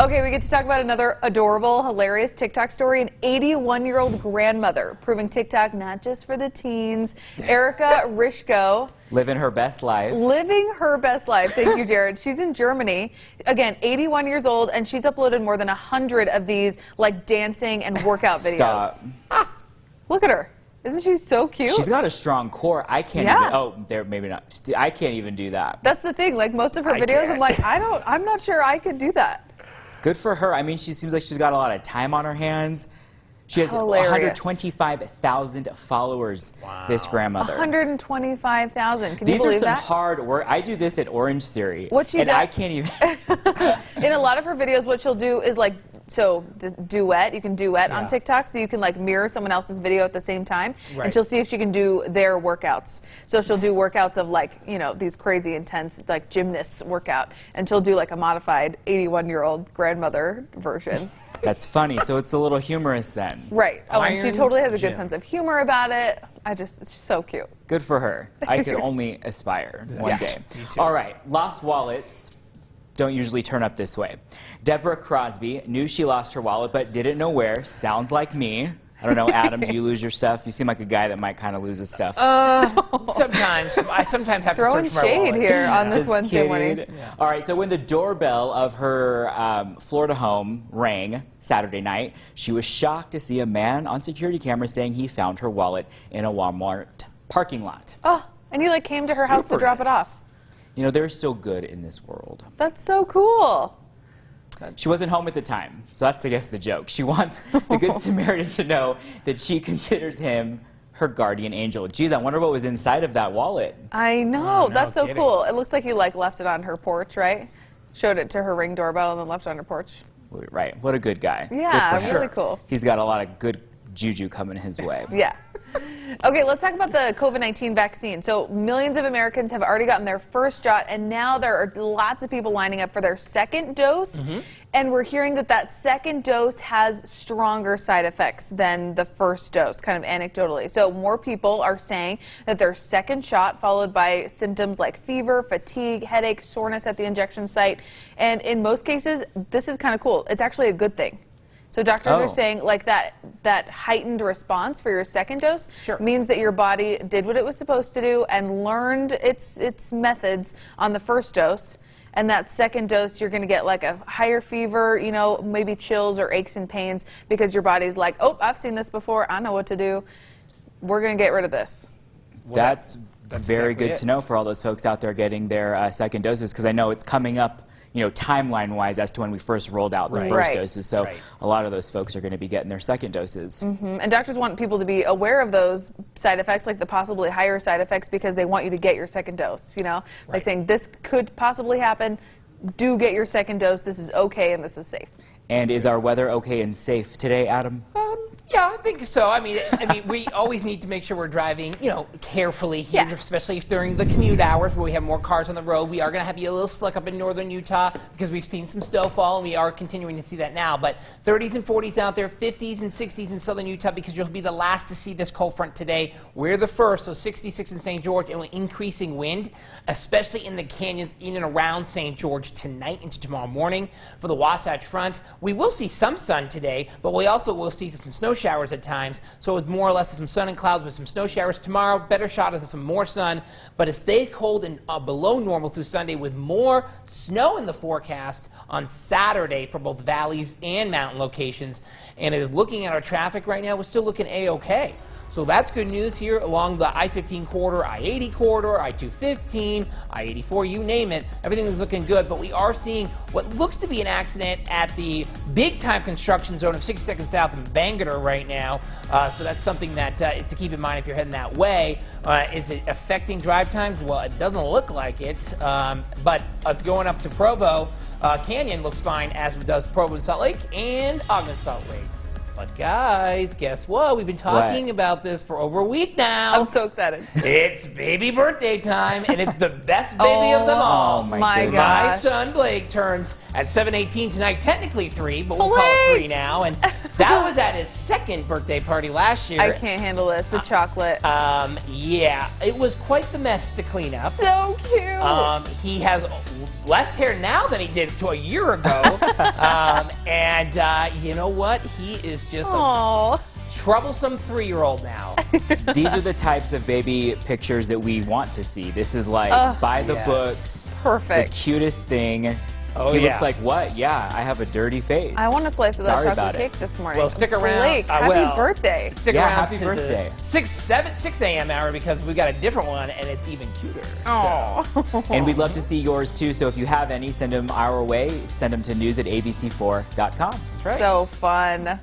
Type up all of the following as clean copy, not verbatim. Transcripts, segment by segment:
Okay, we get to talk about another adorable, hilarious TikTok story. An 81-year-old grandmother proving TikTok not just for the teens. Erica Rishko. Living her best life. Living her best life. Thank you, Jared. She's in Germany. Again, 81 years old, and she's uploaded more than 100 of these, like, dancing and workout videos. Stop. Look at her. Isn't she so cute? She's got a strong core. I can't even. Oh, there, maybe not. I can't even do that. That's the thing. Like, most of her videos, I'm like, I'm not sure I could do that. Good for her. I mean, she seems like she's got a lot of time on her hands. She has 125,000 followers, this grandmother. 125,000. Can you believe that? These are some hard work. I do this at Orange Theory, and I can't even. In a lot of her videos, what she'll do is, like, duet. You can duet on TikTok, so you can, like, mirror someone else's video at the same time, and she'll see if she can do their workouts. So she'll do workouts of, like, you know, these crazy intense, like, gymnasts workout, and she'll do, like, a modified 81-year-old grandmother version. That's funny. So it's a little humorous then. Right. Oh, and she totally has a good sense of humor about it. It's just so cute. Good for her. I can only aspire one day. Me too. All right. Lost wallets don't usually turn up this way. Deborah Crosby knew she lost her wallet, but didn't know where. Sounds like me. I don't know, Adam, do you lose your stuff? You seem like a guy that might kind of lose his stuff. Sometimes. I sometimes have to Throwing search for my wallet. shade here on this Just Wednesday kidding. morning. Yeah. All right, so when the doorbell of her Florida home rang Saturday night, she was shocked to see a man on security camera saying he found her wallet in a Walmart parking lot. Oh, and he, like, came to her house to drop it off. You know, there's still good in this world. That's so cool. She wasn't home at the time, so that's, I guess, the joke. She wants the Good Samaritan to know that she considers him her guardian angel. Geez, I wonder what was inside of that wallet. I know. That's so kidding. cool. It looks like he, like, left it on her porch, right? Showed it to her Ring doorbell and then left it on her porch. Right. What a good guy. Yeah, good for really him. cool. He's got a lot of good juju coming his way. Yeah. Okay, let's talk about the COVID-19 vaccine. So millions of Americans have already gotten their first shot, and now there are lots of people lining up for their second dose. And we're hearing that that second dose has stronger side effects than the first dose, kind of anecdotally. So more people are saying that their second shot, followed by symptoms like fever, fatigue, headache, soreness at the injection site. And in most cases, this is kind of cool. It's actually a good thing. So doctors are saying, like, that heightened response for your second dose means that your body did what it was supposed to do and learned its methods on the first dose. And that second dose, you're going to get, like, a higher fever, you know, maybe chills or aches and pains because your body's like, oh, I've seen this before. I know what to do. We're going to get rid of this. Well, that's very good to know for all those folks out there getting their second doses, because I know it's coming up, you know, timeline-wise as to when we first rolled out the first doses. So a lot of those folks are going to be getting their second doses. And doctors want people to be aware of those side effects, like the possibly higher side effects, because they want you to get your second dose, you know? Like saying, this could possibly happen. Do get your second dose. This is okay and this is safe. And is our weather okay and safe today, Adam? Yeah, I think so. I mean, we always need to make sure we're driving, you know, carefully here, especially if during the commute hours where we have more cars on the road. We are going to have a little slick up in northern Utah because we've seen some snowfall, and we are continuing to see that now. But 30s and 40s out there, 50s and 60s in southern Utah, because you'll be the last to see this cold front today. We're the first, so 66 in St. George, and with increasing wind, especially in the canyons in and around St. George tonight into tomorrow morning. For the Wasatch Front, we will see some sun today, but we also will see some snow showers at times. So it's more or less some sun and clouds with some snow showers tomorrow. Better shot of some more sun, but it stays cold and below normal through Sunday, with more snow in the forecast on Saturday for both valleys and mountain locations. And it is looking at our traffic right now, we're still looking A-okay. So that's good news here along the I-15 corridor, I-80 corridor, I-215, I-84, you name it. Everything is looking good, but we are seeing what looks to be an accident at the big-time construction zone of 62nd South in Bangor right now. So that's something that to keep in mind if you're heading that way. Is it affecting drive times? Well, it doesn't look like it, but going up to Provo Canyon looks fine, as does Provo and Salt Lake and Ogden Salt Lake. But guys, guess what? We've been talking about this for over a week now. I'm so excited. It's baby birthday time, and it's the best baby of them all. Oh my goodness. My son Blake turns at 7/18 tonight, technically 3, but we'll call it 3 now. And that was at his 2nd birthday party last year. I can't handle this, the chocolate. Yeah, it was quite the mess to clean up. So cute. He has less hair now than he did to a year ago. You know what? He is just a troublesome 3-year-old now. These are the types of baby pictures that we want to see. This is like by the books. Perfect. The cutest thing. Oh, he looks like what? Yeah, I have a dirty face. I want a slice of that Sorry chocolate about cake this morning. Well, stick around. Blake, happy birthday. Stick Yeah, around happy to birthday. the 6 a.m. hour because we got a different one and it's even cuter. Oh. And we'd love to see yours too, so if you have any, send them our way. Send them to news@abc4.com. That's right. So fun.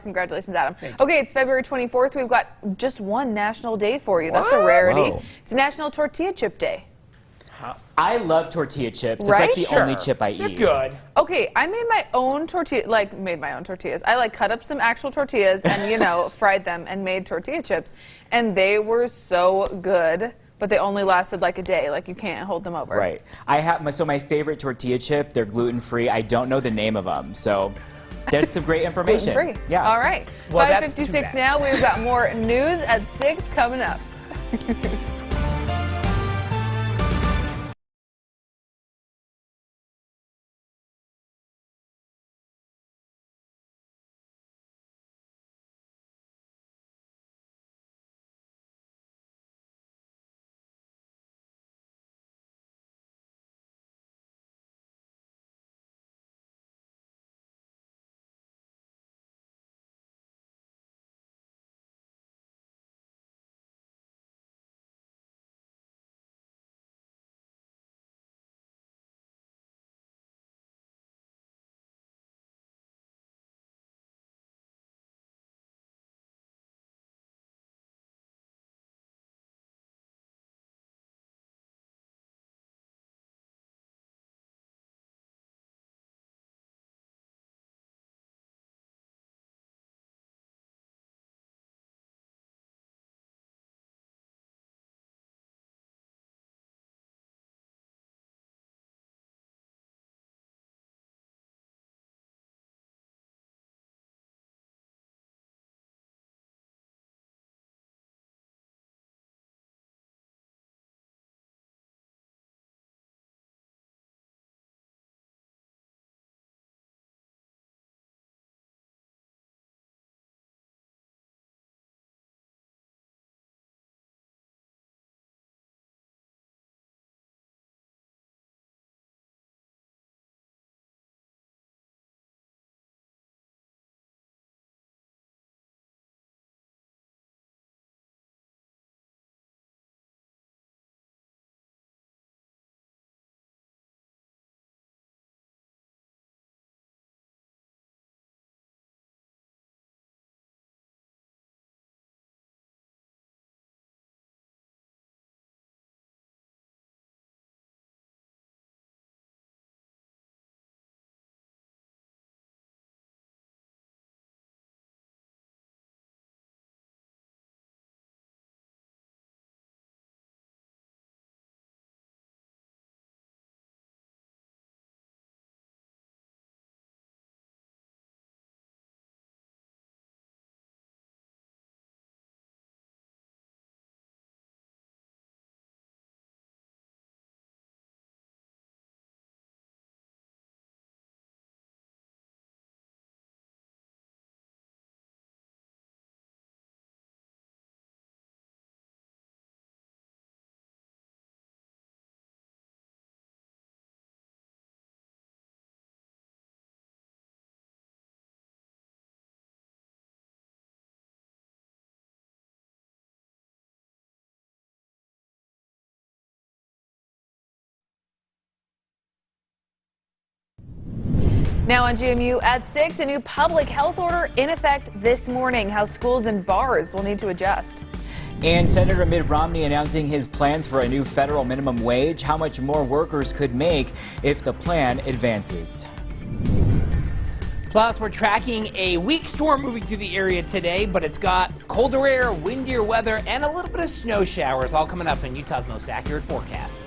Congratulations, Adam. Okay, it's February 24th. We've got just one national day for you. That's a rarity. Whoa. It's National Tortilla Chip Day. I love tortilla chips. Right? It's like the only chip I eat. They're good. Okay, I made my own tortillas. I cut up some actual tortillas and, fried them and made tortilla chips. And they were so good, but they only lasted like a day. Like, you can't hold them over. Right. I have my favorite tortilla chip, they're gluten-free. I don't know the name of them, so that's some great information. Gluten-free. Yeah. All right. Well, that's 5:56 too now. We've got more news at 6 coming up. Now on GMU at 6, a new public health order in effect this morning. How schools and bars will need to adjust. And Senator Mitt Romney announcing his plans for a new federal minimum wage, how much more workers could make if the plan advances. Plus, we're tracking a weak storm moving through the area today, but it's got colder air, windier weather, and a little bit of snow showers all coming up in Utah's most accurate forecast.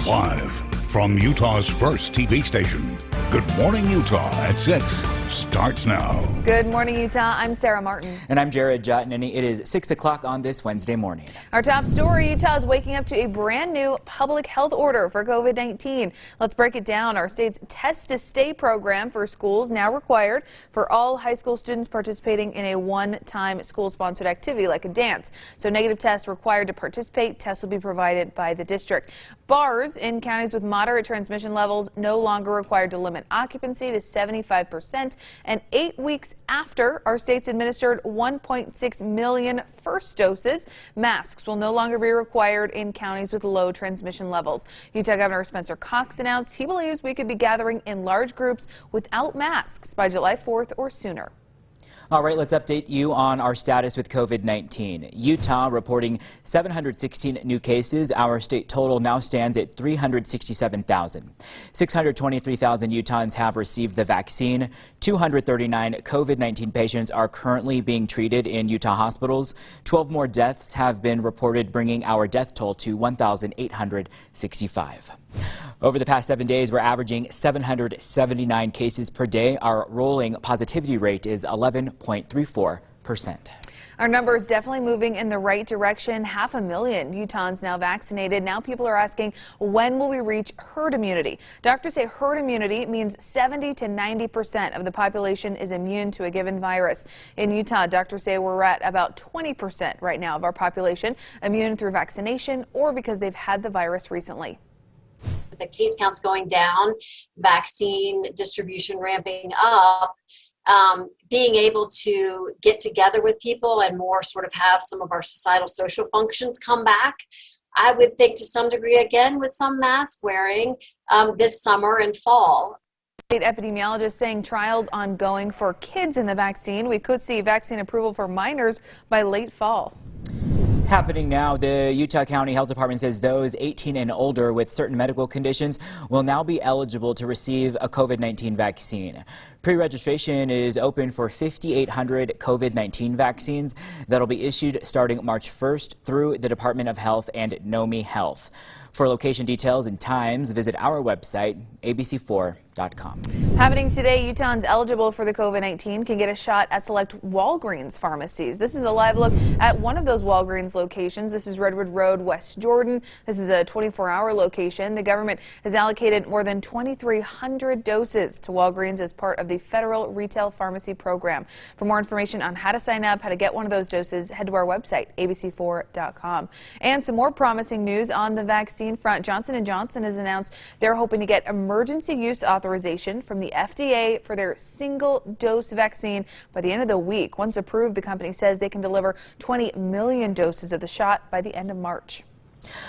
Live from Utah's first TV station, Good Morning Utah at 6 starts now. Good morning, Utah. I'm Sarah Martin. And I'm Jared Jutton, and it is 6 o'clock on this Wednesday morning. Our top story, Utah is waking up to a brand new public health order for COVID-19. Let's break it down. Our state's Test to Stay program for schools now required for all high school students participating in a one-time school-sponsored activity like a dance. So negative tests required to participate. Tests will be provided by the district. Bars in counties with moderate transmission levels no longer required to limit occupancy to 75%. And 8 weeks after our state's administered 1.6 million first doses, masks will no longer be required in counties with low transmission levels. Utah Governor Spencer Cox announced he believes we could be gathering in large groups without masks by July 4th or sooner. All right, let's update you on our status with COVID-19. Utah reporting 716 new cases. Our state total now stands at 367,000. 623,000 Utahns have received the vaccine. 239 COVID-19 patients are currently being treated in Utah hospitals. 12 more deaths have been reported, bringing our death toll to 1,865. Over the past 7 days, we're averaging 779 cases per day. Our rolling positivity rate is 11.34%. Our number is definitely moving in the right direction. 500,000 Utahns now vaccinated. Now people are asking, when will we reach herd immunity? Doctors say herd immunity means 70 to 90% of the population is immune to a given virus. In Utah, doctors say we're at about 20% right now of our population immune through vaccination or because they've had the virus recently. The case counts going down, vaccine distribution ramping up, being able to get together with people and more sort of have some of our societal social functions come back. I would think to some degree, again, with some mask wearing this summer and fall. State epidemiologists saying trials ongoing for kids in the vaccine. We could see vaccine approval for minors by late fall. Happening now, the Utah County Health Department says those 18 and older with certain medical conditions will now be eligible to receive a COVID-19 vaccine. Pre-registration is open for 5,800 COVID-19 vaccines that'll be issued starting March 1st through the Department of Health and NOMI Health. For location details and times, visit our website, abc4.com. Happening today, Utahns eligible for the COVID-19 can get a shot at select Walgreens pharmacies. This is a live look at one of those Walgreens locations. This is Redwood Road, West Jordan. This is a 24-hour location. The government has allocated more than 2,300 doses to Walgreens as part of the federal retail pharmacy program. For more information on how to sign up, how to get one of those doses, head to our website, abc4.com. And some more promising news on the vaccine front. Johnson & Johnson has announced they're hoping to get emergency use authorization from the FDA for their single-dose vaccine by the end of the week. Once approved, the company says they can deliver 20 million doses of the shot by the end of March.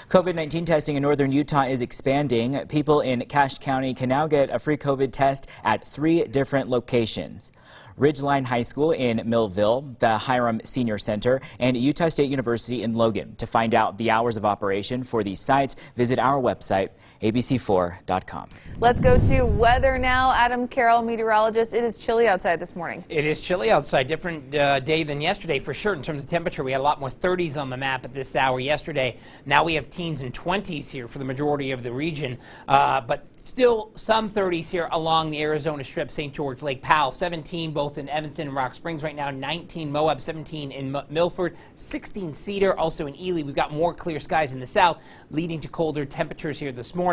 COVID-19 testing in northern Utah is expanding. People in Cache County can now get a free COVID test at 3 different locations: Ridgeline High School in Millville, the Hiram Senior Center, and Utah State University in Logan. To find out the hours of operation for these sites, visit our website, abc4.com. Let's go to weather now. Adam Carroll, meteorologist. It is chilly outside this morning. It is chilly outside. Different day than yesterday for sure in terms of temperature. We had a lot more 30s on the map at this hour yesterday. Now we have teens and 20s here for the majority of the region. But still some 30s here along the Arizona Strip, St. George, Lake Powell. 17 both in Evanston and Rock Springs right now. 19 Moab, 17 in Milford, 16 Cedar, also in Ely. We've got more clear skies in the south, leading to colder temperatures here this morning.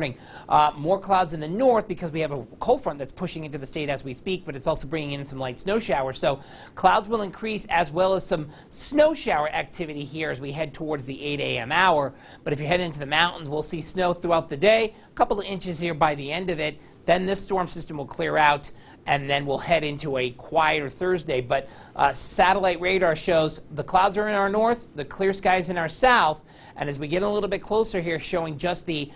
More clouds in the north because we have a cold front that's pushing into the state as we speak, but it's also bringing in some light snow showers. So clouds will increase as well as some snow shower activity here as we head towards the 8 a.m. hour. But if you're heading into the mountains, we'll see snow throughout the day. A couple of inches here by the end of it. Then this storm system will clear out, and then we'll head into a quieter Thursday. But satellite radar shows the clouds are in our north, the clear skies in our south, and as we get a little bit closer here, showing just the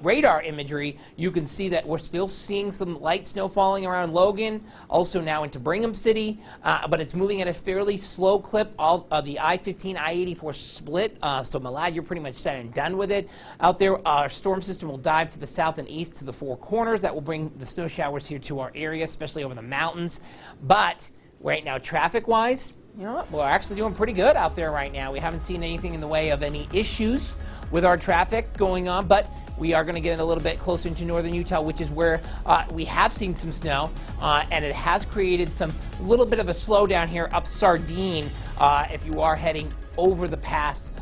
radar imagery, you can see that we're still seeing some light snow falling around Logan, also now into Brigham City, but it's moving at a fairly slow clip. All the I-15, I-84 split, so Malad, you're pretty much set and done with it. Out there, our storm system will dive to the south and east to the Four Corners. That will bring the snow showers here to our area, especially over the mountains. But right now, traffic-wise, you know what? We're actually doing pretty good out there right now. We haven't seen anything in the way of any issues with our traffic going on, but we are going to get a little bit closer into northern Utah, which is where we have seen some snow, and it has created some little bit of a slowdown here up Sardine. If you are heading over the pass,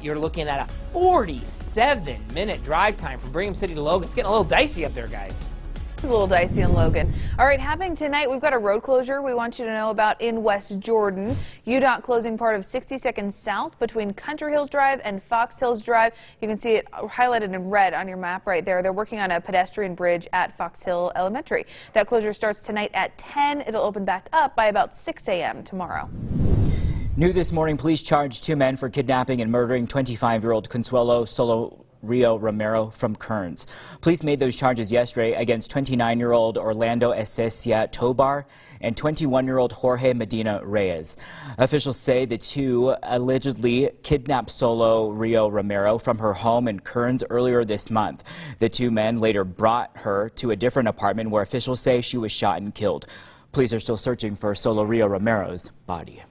you're looking at a 47-minute drive time from Brigham City to Logan. It's getting a little dicey up there, guys. It's a little dicey in Logan. All right, happening tonight, we've got a road closure we want you to know about in West Jordan. UDOT closing part of 62nd South between Country Hills Drive and Fox Hills Drive. You can see it highlighted in red on your map right there. They're working on a pedestrian bridge at Fox Hill Elementary. That closure starts tonight at 10. It'll open back up by about 6 a.m. tomorrow. New this morning, police charged 2 men for kidnapping and murdering 25-year-old Consuelo Rio Romero from Kearns. Police made those charges yesterday against 29-year-old Orlando Esecia Tobar and 21-year-old Jorge Medina Reyes. Officials say the two allegedly kidnapped Solo Rio Romero from her home in Kearns earlier this month. The 2 men later brought her to a different apartment where officials say she was shot and killed. Police are still searching for Solo Rio Romero's body.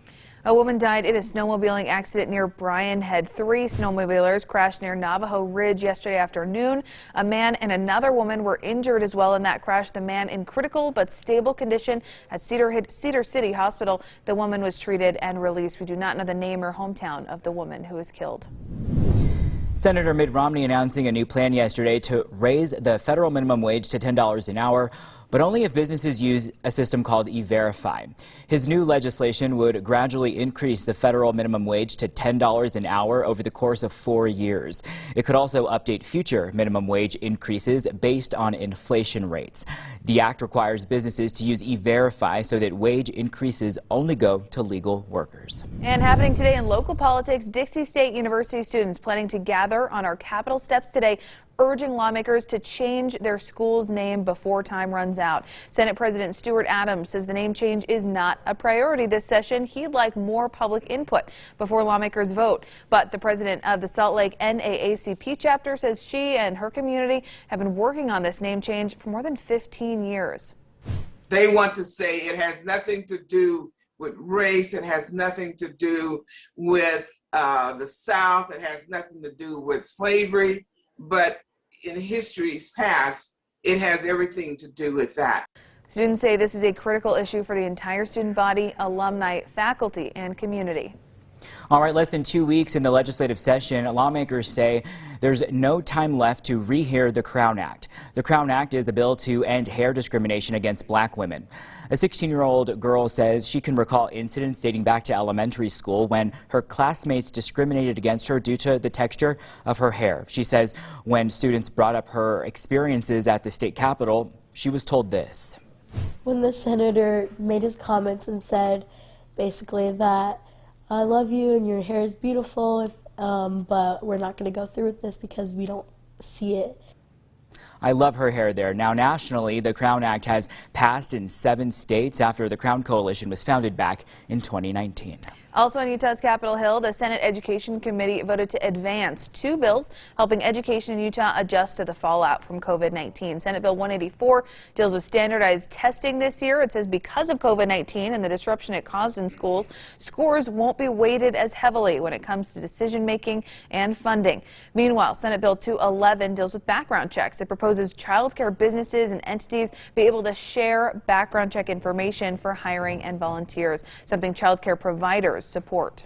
A woman died in a snowmobiling accident near Bryan Head. 3 snowmobilers crashed near Navajo Ridge yesterday afternoon. A man and another woman were injured as well in that crash. The man in critical but stable condition at Cedar City Hospital. The woman was treated and released. We do not know the name or hometown of the woman who was killed. Senator Mitt Romney announcing a new plan yesterday to raise the federal minimum wage to $10 an hour, but only if businesses use a system called E-Verify. His new legislation would gradually increase the federal minimum wage to $10 an hour over the course of 4 years. It could also update future minimum wage increases based on inflation rates. The act requires businesses to use E-Verify so that wage increases only go to legal workers. And happening today in local politics, Dixie State University students planning to gather on our Capitol steps today, urging lawmakers to change their school's name before time runs out. Senate President Stuart Adams says the name change is not a priority this session. He'd like more public input before lawmakers vote. But the president of the Salt Lake NAACP chapter says she and her community have been working on this name change for more than 15 years. They want to say it has nothing to do with race. It has nothing to do with the South. It has nothing to do with slavery. But in history's past, it has everything to do with that. Students say this is a critical issue for the entire student body, alumni, faculty, and community. All right, less than 2 weeks in the legislative session, lawmakers say there's no time left to rehear the Crown Act. The Crown Act is a bill to end hair discrimination against black women. A 16-year-old girl says she can recall incidents dating back to elementary school when her classmates discriminated against her due to the texture of her hair. She says when students brought up her experiences at the state capitol, she was told this. When the senator made his comments and said basically that I love you and your hair is beautiful, but we're not going to go through with this because we don't see it. I love her hair there. Now, nationally, the Crown Act has passed in 7 states after the Crown Coalition was founded back in 2019. Also on Utah's Capitol Hill, the Senate Education Committee voted to advance 2 bills helping education in Utah adjust to the fallout from COVID-19. Senate Bill 184 deals with standardized testing this year. It says because of COVID-19 and the disruption it caused in schools, scores won't be weighted as heavily when it comes to decision making and funding. Meanwhile, Senate Bill 211 deals with background checks. It proposes child care businesses and entities be able to share background check information for hiring and volunteers, something child care providers support.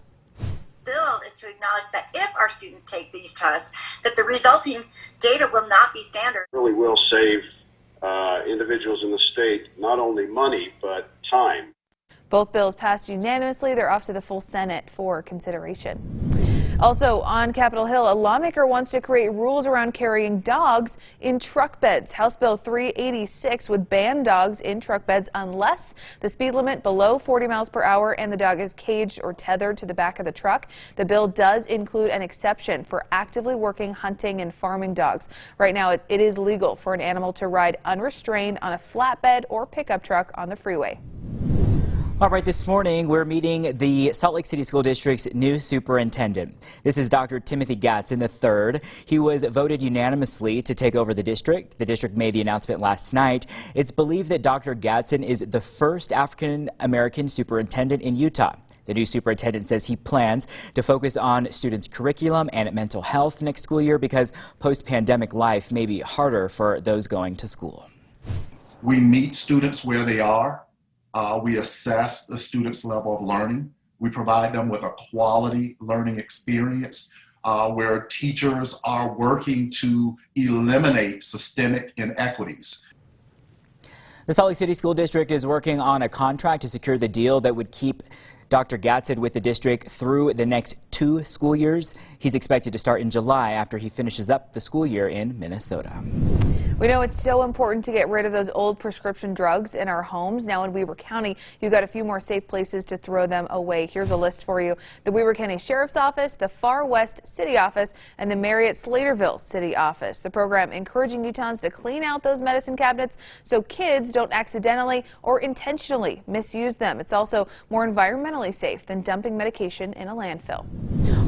Bill is to acknowledge that if our students take these tests, that the resulting data will not be standard. Really will save individuals in the state not only money but time. Both bills passed unanimously. They're off to the full Senate for consideration. Also on Capitol Hill, a lawmaker wants to create rules around carrying dogs in truck beds. House Bill 386 would ban dogs in truck beds unless the speed limit below 40 miles per hour and the dog is caged or tethered to the back of the truck. The bill does include an exception for actively working, hunting, and farming dogs. Right now, it is legal for an animal to ride unrestrained on a flatbed or pickup truck on the freeway. All right, this morning we're meeting the Salt Lake City School District's new superintendent. This is Dr. Timothy Gadsden III. He was voted unanimously to take over the district. The district made the announcement last night. It's believed that Dr. Gadsden is the first African-American superintendent in Utah. The new superintendent says he plans to focus on students' curriculum and mental health next school year because post-pandemic life may be harder for those going to school. We meet students where they are. We assess the students' level of learning. We provide them with a quality learning experience where teachers are working to eliminate systemic inequities. The Salt Lake City School District is working on a contract to secure the deal that would keep Dr. Gadsden with the district through the next 2 school years. He's expected to start in July after he finishes up the school year in Minnesota. We know it's so important to get rid of those old prescription drugs in our homes. Now in Weber County, you've got a few more safe places to throw them away. Here's a list for you. The Weber County Sheriff's Office, the Far West City Office, and the Marriott Slaterville City Office. The program encouraging Utahns to clean out those medicine cabinets so kids don't accidentally or intentionally misuse them. It's also more environmentally safe than dumping medication in a landfill.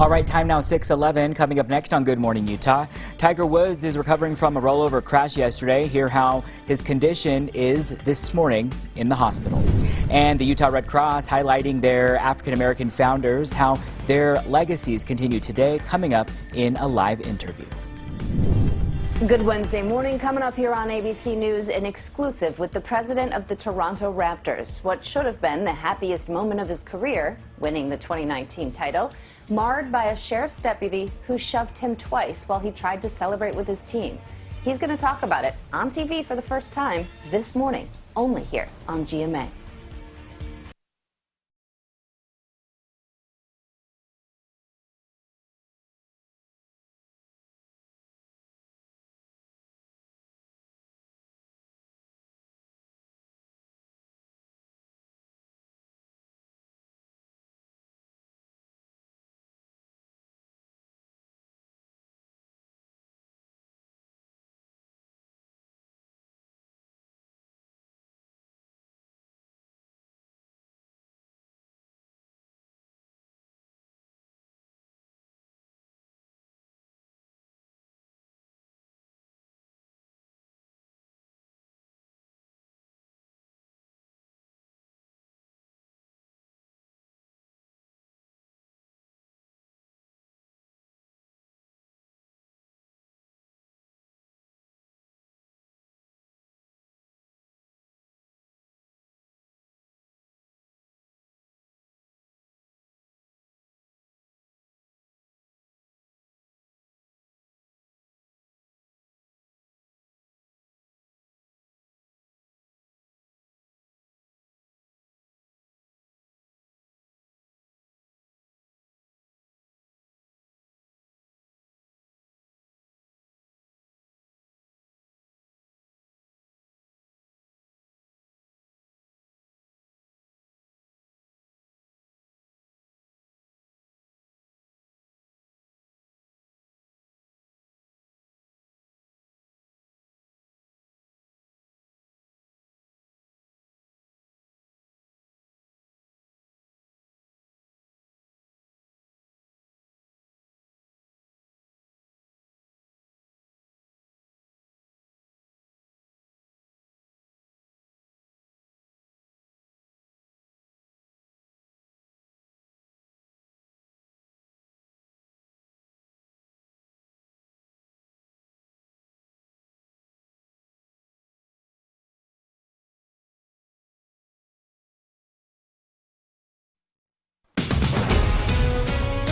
All right, time now 6:11. Coming up next on Good Morning Utah, Tiger Woods is recovering from a rollover crash yesterday. Hear how his condition is this morning in the hospital. And the Utah Red Cross highlighting their African-American founders, how their legacies continue today, coming up in a live interview. Good Wednesday morning. Coming up here on ABC News, an exclusive with the president of the Toronto Raptors. What should have been the happiest moment of his career, winning the 2019 title, marred by a sheriff's deputy who shoved him twice while he tried to celebrate with his team. He's going to talk about it on TV for the first time this morning, only here on GMA.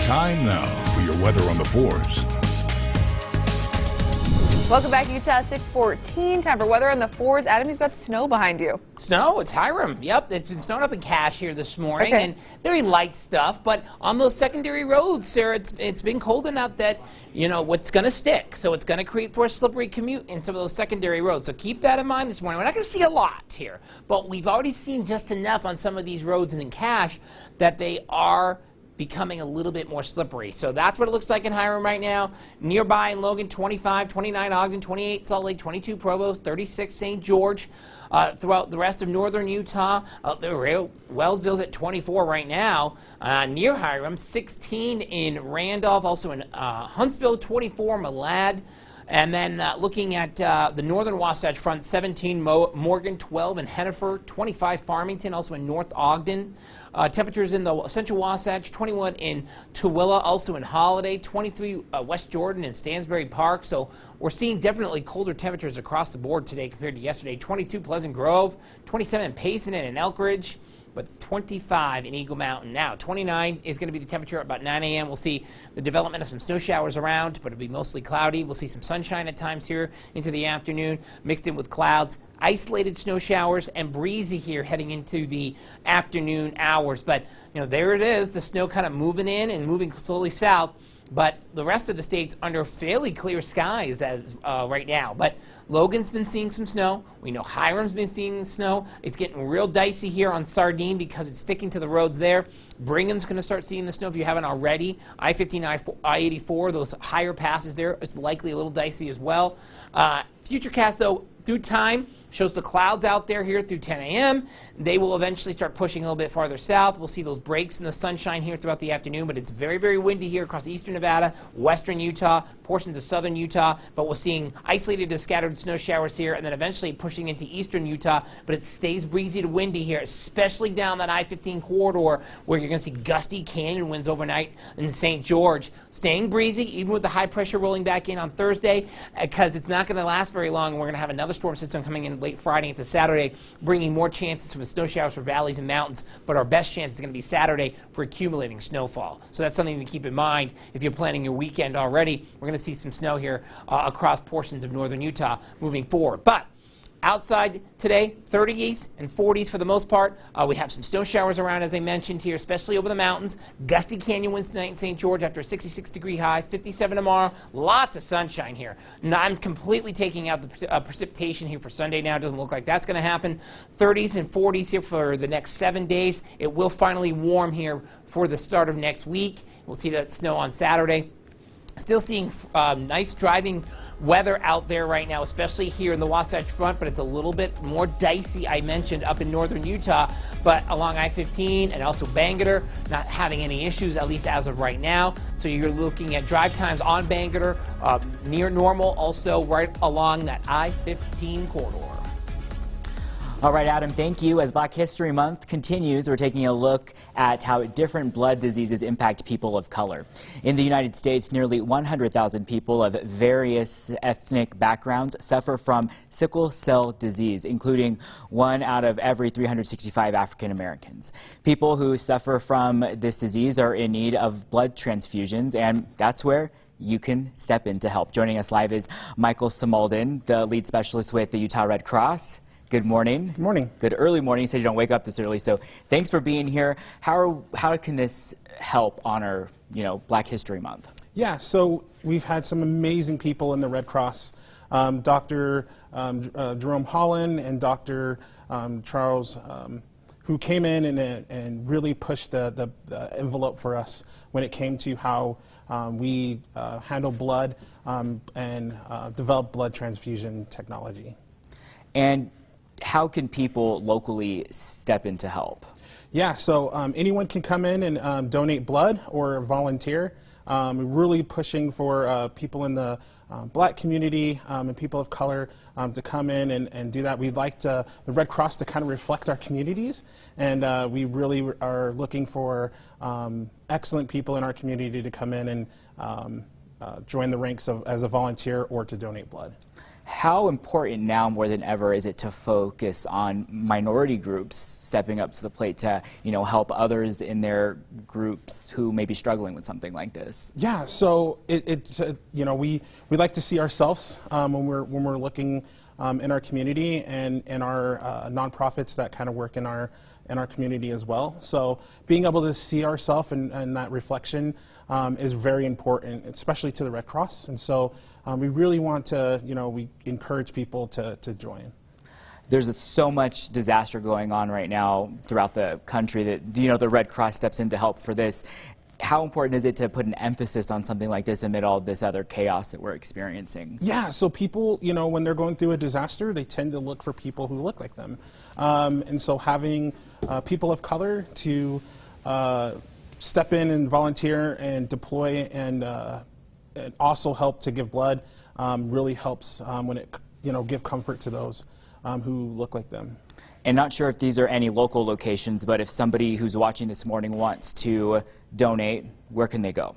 Time now for your weather on the 4s. Welcome back, Utah. 6:14. Time for weather on the 4s. Adam, you've got snow behind you. Snow? It's Hiram. Yep, it's been snowing up in Cache here this morning, Okay. and very light stuff. But on those secondary roads, Sarah, it's been cold enough that, you know, what's going to stick. So it's going to create for a slippery commute in some of those secondary roads. So keep that in mind this morning. We're not going to see a lot here, but we've already seen just enough on some of these roads in Cache that they are becoming a little bit more slippery. So that's what it looks like in Hiram right now. Nearby in Logan, 25, 29 Ogden, 28 Salt Lake, 22 Provo, 36 St. George. Throughout the rest of northern Utah, Wellsville's at 24 right now. Near Hiram, 16 in Randolph, also in Huntsville, 24 Malad. And then looking at the northern Wasatch Front, 17 Morgan, 12 in Hennifer, 25 Farmington, also in North Ogden. Temperatures in the central Wasatch, 21 in Tooele, also in Holiday, 23 West Jordan and Stansbury Park. So we're seeing definitely colder temperatures across the board today compared to yesterday. 22 Pleasant Grove, 27 in Payson and in Elkridge, but 25 in Eagle Mountain. Now, 29 is going to be the temperature at about 9 a.m. We'll see the development of some snow showers around, but it'll be mostly cloudy. We'll see some sunshine at times here into the afternoon, mixed in with clouds. Isolated snow showers and breezy here heading into the afternoon hours. But, you know, there it is, the snow kind of moving in and moving slowly south. But the rest of the state's under fairly clear skies as right now. But Logan's been seeing some snow. We know Hiram's been seeing snow. It's getting real dicey here on Sardine because it's sticking to the roads there. Bringham's going to start seeing the snow if you haven't already. I-15, I-84, those higher passes there, it's likely a little dicey as well. Futurecast, though, through time, shows the clouds out there here through 10 a.m. They will eventually start pushing a little bit farther south. We'll see those breaks in the sunshine here throughout the afternoon, but it's very, very windy here across eastern Nevada, western Utah, portions of southern Utah, but we're seeing isolated to scattered snow showers here, and then eventually pushing into eastern Utah, but it stays breezy to windy here, especially down that I-15 corridor where you're going to see gusty canyon winds overnight in St. George. Staying breezy, even with the high pressure rolling back in on Thursday, because it's not going to last very long, and we're going to have another storm system coming in late Friday into Saturday, bringing more chances for snow showers for valleys and mountains, but our best chance is going to be Saturday for accumulating snowfall. So that's something to keep in mind if you're planning your weekend already. We're going to see some snow here across portions of northern Utah moving forward. But outside today, 30s and 40s for the most part. We have some snow showers around, as I mentioned here, especially over the mountains. Gusty canyon winds tonight in St. George after a 66-degree high, 57 tomorrow. Lots of sunshine here. Now, I'm completely taking out the precipitation here for Sunday now. It doesn't look like that's going to happen. 30s and 40s here for the next 7 days. It will finally warm here for the start of next week. We'll see that snow on Saturday. Still seeing nice driving weather out there right now, especially here in the Wasatch Front, but it's a little bit more dicey, I mentioned, up in northern Utah, but along I-15 and also Bangerter, not having any issues, at least as of right now. So you're looking at drive times on Bangerter near normal, also right along that I-15 corridor. All right, Adam, thank you. As Black History Month continues, we're taking a look at how different blood diseases impact people of color. In the United States, nearly 100,000 people of various ethnic backgrounds suffer from sickle cell disease, including 1 out of every 365 African Americans. People who suffer from this disease are in need of blood transfusions, and that's where you can step in to help. Joining us live is Michael Samalden, the lead specialist with the Utah Red Cross. Good morning. Good morning. Good early morning. You said you don't wake up this early, so thanks for being here. How can this help honor, Black History Month? Yeah, so we've had some amazing people in the Red Cross. Dr. Jerome Holland and Dr. Charles, who came in and really pushed the envelope for us when it came to how we handle blood and develop blood transfusion technology. And how can people locally step in to help? Yeah, so anyone can come in and donate blood or volunteer. Really pushing for people in the Black community and people of color to come in and do that. We'd like the Red Cross to kind of reflect our communities, and we really are looking for excellent people in our community to come in and join the ranks as a volunteer or to donate blood. How important now more than ever is it to focus on minority groups stepping up to the plate to, help others in their groups who may be struggling with something like this? Yeah, so it's we like to see ourselves when we're looking in our community and in our nonprofits that kind of work in our community as well. So being able to see ourselves and that reflection is very important, especially to the Red Cross. And so we really want to, we encourage people to join. There's so much disaster going on right now throughout the country that, the Red Cross steps in to help for this. How important is it to put an emphasis on something like this amid all this other chaos that we're experiencing? Yeah, so people, when they're going through a disaster, they tend to look for people who look like them. And so having people of color to step in and volunteer and deploy and also help to give blood really helps when it, give comfort to those who look like them. And not sure if these are any local locations, but if somebody who's watching this morning wants to donate, where can they go?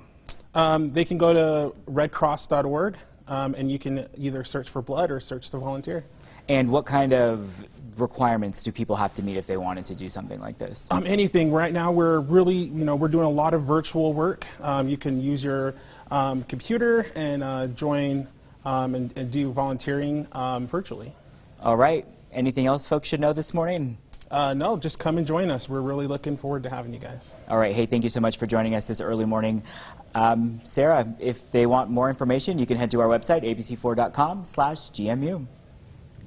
They can go to redcross.org, and you can either search for blood or search to volunteer. And what kind of requirements do people have to meet if they wanted to do something like this? Anything. Right now we're really, we're doing a lot of virtual work. You can use your computer and join and do volunteering virtually. All right. Anything else folks should know this morning? No, just come and join us. We're really looking forward to having you guys. All right. Hey, thank you so much for joining us this early morning. Sarah, if they want more information, you can head to our website, abc4.com/GMU.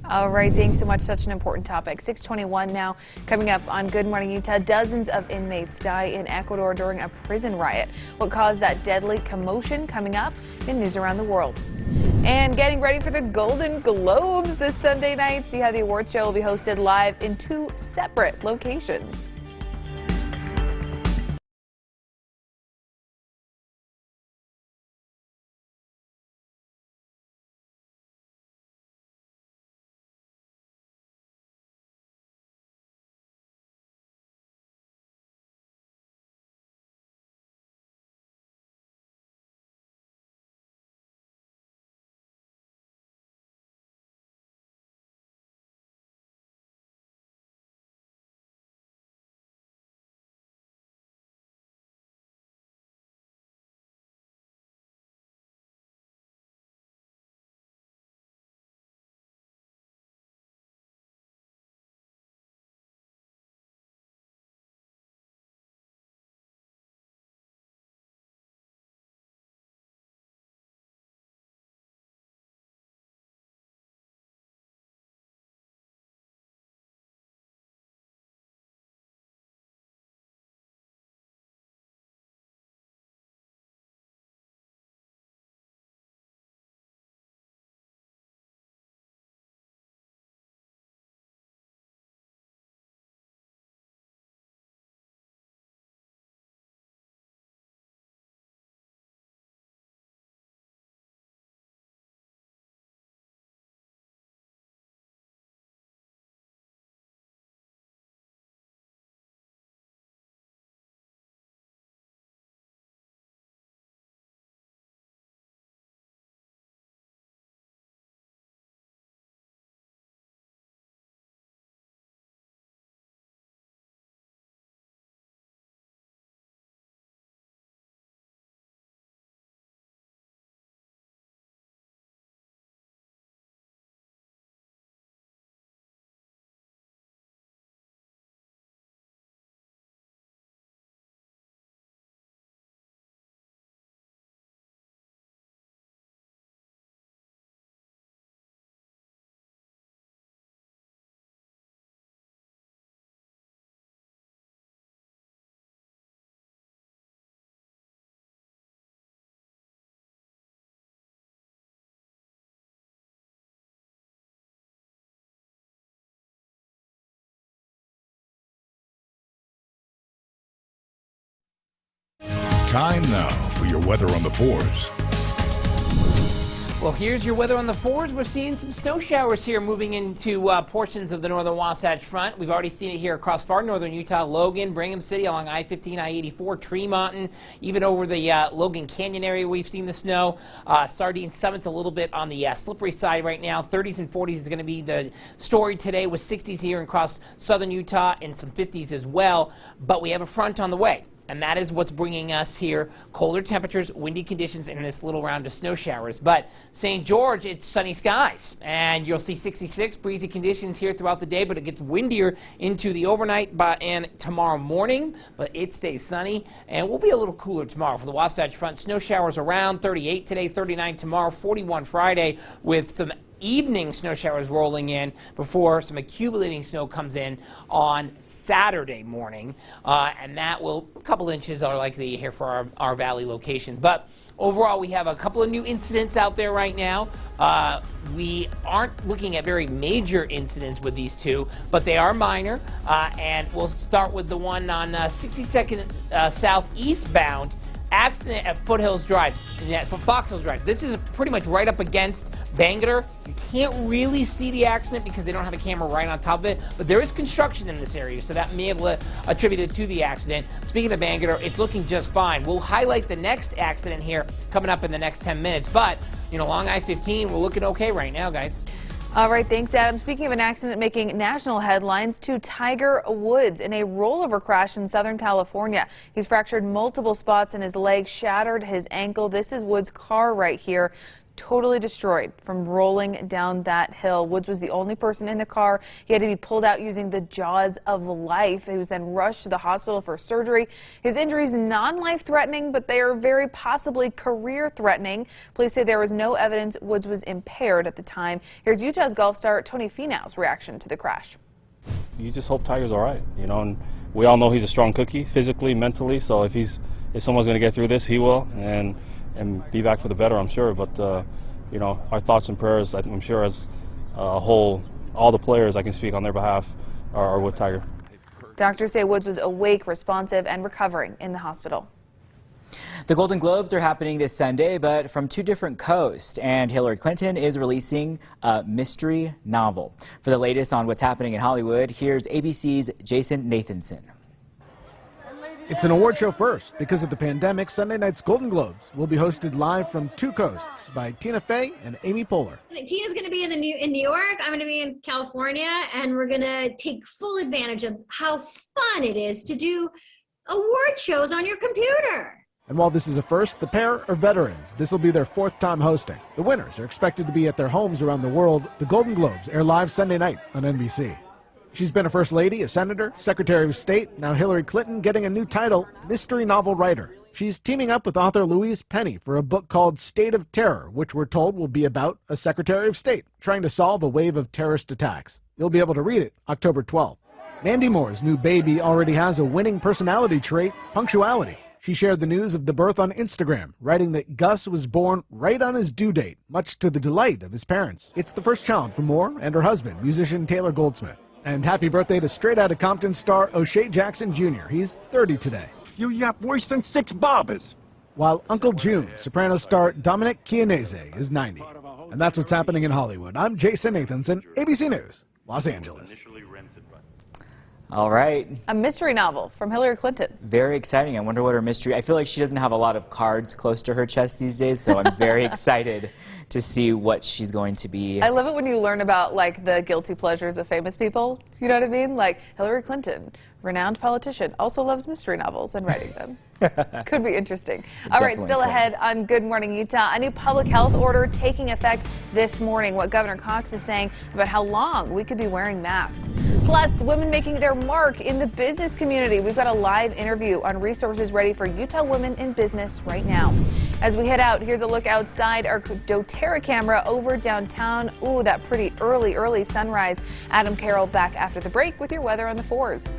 All right, thanks so much. Such an important topic. 6:21 now. Coming up on Good Morning Utah, dozens of inmates die in Ecuador during a prison riot. What caused that deadly commotion? Coming up in News Around the World. And getting ready for the Golden Globes this Sunday night. See how the awards show will be hosted live in 2 separate locations. Time now for your weather on the 4s. Well, here's your weather on the 4s. We're seeing some snow showers here moving into portions of the northern Wasatch Front. We've already seen it here across far northern Utah, Logan, Brigham City, along I-15, I-84, Tremonton, even over the Logan Canyon area we've seen the snow. Sardine Summit's a little bit on the slippery side right now. 30s and 40s is going to be the story today, with 60s here across southern Utah and some 50s as well. But we have a front on the way. And that is what's bringing us here colder temperatures, windy conditions, and this little round of snow showers. But St. George, it's sunny skies, and you'll see 66 breezy conditions here throughout the day, but it gets windier into the overnight and tomorrow morning, but it stays sunny, and we'll be a little cooler tomorrow for the Wasatch Front. Snow showers around 38 today, 39 tomorrow, 41 Friday, with some evening snow showers rolling in before some accumulating snow comes in on Saturday morning, and that will, a couple inches are likely here for our valley locations. But overall, we have a couple of new incidents out there right now. We aren't looking at very major incidents with these two, but they are minor, and we'll start with the one on 62nd South eastbound. Accident at Foothills Drive, Fox Hills Drive. This is pretty much right up against Bangerter. You can't really see the accident because they don't have a camera right on top of it, but there is construction in this area, so that may have attributed to the accident. Speaking of Bangerter, it's looking just fine. We'll highlight the next accident here coming up in the next 10 minutes, but, you know, along I-15, we're looking okay right now, guys. All right, thanks, Adam. Speaking of an accident making national headlines, to Tiger Woods in a rollover crash in Southern California. He's fractured multiple spots in his leg, shattered his ankle. This is Woods' car right here. Totally destroyed from rolling down that hill. Woods was the only person in the car. He had to be pulled out using the jaws of life. He was then rushed to the hospital for surgery. His injuries non-life-threatening, but they are very possibly career-threatening. Police say there was no evidence Woods was impaired at the time. Here's Utah's golf star Tony Finau's reaction to the crash. You just hope Tiger's all right, you know, and we all know he's a strong cookie, physically, mentally. So if someone's going to get through this, he will, and be back for the better, I'm sure. But, you know, our thoughts and prayers, I'm sure as a whole, all the players, I can speak on their behalf, are with Tiger. Doctors say Woods was awake, responsive, and recovering in the hospital. The Golden Globes are happening this Sunday, but from two different coasts, and Hillary Clinton is releasing a mystery novel. For the latest on what's happening in Hollywood, here's ABC's Jason Nathanson. It's an award show first. Because of the pandemic, Sunday night's Golden Globes will be hosted live from two coasts by Tina Fey and Amy Poehler. Tina's going to be in New York. I'm going to be in California, and we're going to take full advantage of how fun it is to do award shows on your computer. And while this is a first, the pair are veterans. This will be their fourth time hosting. The winners are expected to be at their homes around the world. The Golden Globes air live Sunday night on NBC. She's been a first lady, a senator, secretary of state. Now Hillary Clinton getting a new title, mystery novel writer. She's teaming up with author Louise Penny for a book called State of Terror, which we're told will be about a secretary of state trying to solve a wave of terrorist attacks. You'll be able to read it October 12th. Mandy Moore's new baby already has a winning personality trait, punctuality. She shared the news of the birth on Instagram, writing that Gus was born right on his due date, much to the delight of his parents. It's the first child for Moore and her husband, musician Taylor Goldsmith. And happy birthday to Straight Outta Compton star O'Shea Jackson Jr. He's 30 today. You yap worse than 6 barbers. While Uncle June, Soprano star Dominic Chianese, is 90. And that's what's happening in Hollywood. I'm Jason Nathanson, ABC News, Los Angeles. All right. A mystery novel from Hillary Clinton. Very exciting. I wonder what her mystery. I feel like she doesn't have a lot of cards close to her chest these days, so I'm very excited to see what she's going to be. I love it when you learn about like the guilty pleasures of famous people. You know what I mean? Like Hillary Clinton, renowned politician, also loves mystery novels and writing them. Could be interesting. All right, still ahead on Good Morning Utah, a new public health order taking effect this morning. What Governor Cox is saying about how long we could be wearing masks. Plus, women making their mark in the business community. We've got a live interview on resources ready for Utah women in business right now. As we head out, here's a look outside our doTERRA camera over downtown. Ooh, that pretty early sunrise. Adam Carroll back after the break with your weather on the 4s.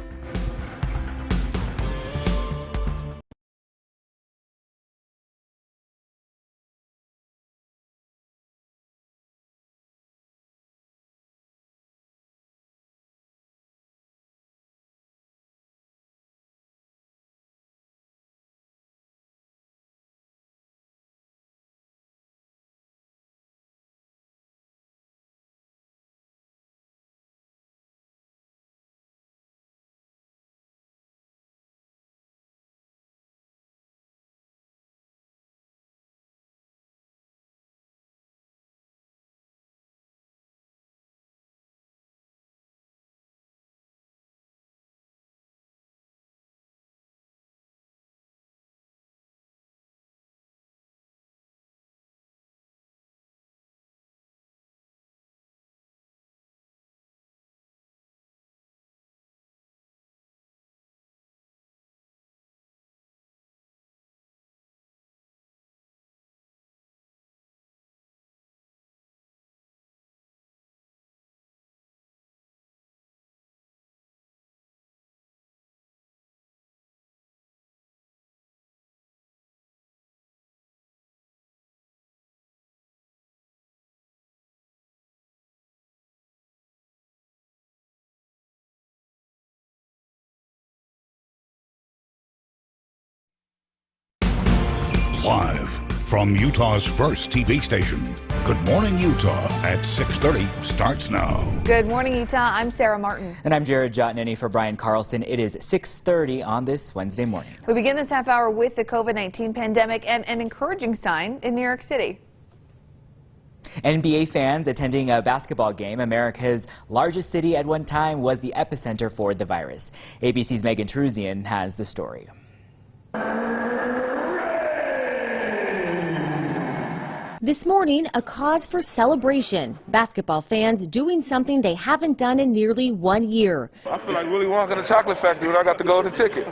Live from Utah's first TV station, Good Morning Utah at 6:30 starts now. Good morning, Utah. I'm Sarah Martin. And I'm Jared Jotnany for Brian Carlson. It is 6:30 on this Wednesday morning. We begin this half hour with the COVID-19 pandemic and an encouraging sign in New York City. NBA fans attending a basketball game. America's largest city at one time was the epicenter for the virus. ABC's Megan Truzian has the story. This morning, a cause for celebration. Basketball fans doing something they haven't done in nearly 1 year. I feel like Willy Wonka in the chocolate factory when I got the golden ticket.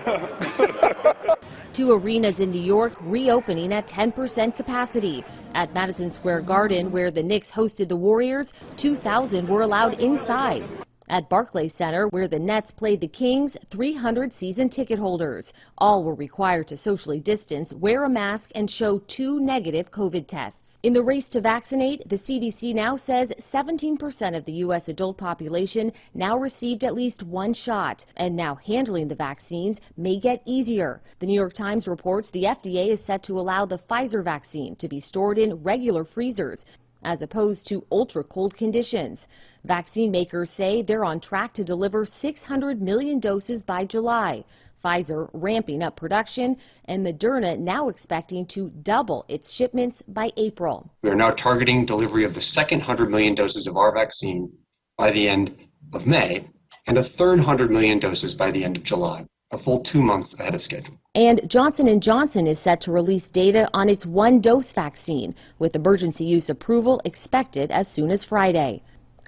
2 arenas in New York reopening at 10% capacity. At Madison Square Garden, where the Knicks hosted the Warriors, 2,000 were allowed inside. At Barclays Center, where the Nets played the Kings, 300 season ticket holders. All were required to socially distance, wear a mask, and show 2 negative COVID tests. In the race to vaccinate, the CDC now says 17% of the U.S. adult population now received at least 1 shot. And now handling the vaccines may get easier. The New York Times reports the FDA is set to allow the Pfizer vaccine to be stored in regular freezers, as opposed to ultra-cold conditions. Vaccine makers say they're on track to deliver 600 million doses by July. Pfizer ramping up production, and Moderna now expecting to double its shipments by April. We are now targeting delivery of the second 100 million doses of our vaccine by the end of May, and a third 100 million doses by the end of July, a full 2 months ahead of schedule. And Johnson & Johnson is set to release data on its 1-dose vaccine, with emergency use approval expected as soon as Friday.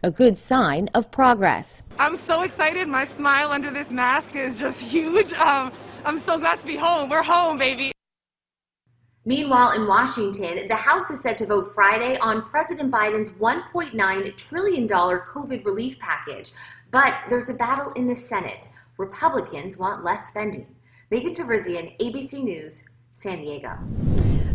A good sign of progress. I'm so excited. My smile under this mask is just huge. I'm so glad to be home. We're home, baby. Meanwhile, in Washington, the House is set to vote Friday on President Biden's $1.9 trillion COVID relief package. But there's a battle in the Senate. Republicans want less spending. Megan Tavrizian, ABC News, San Diego.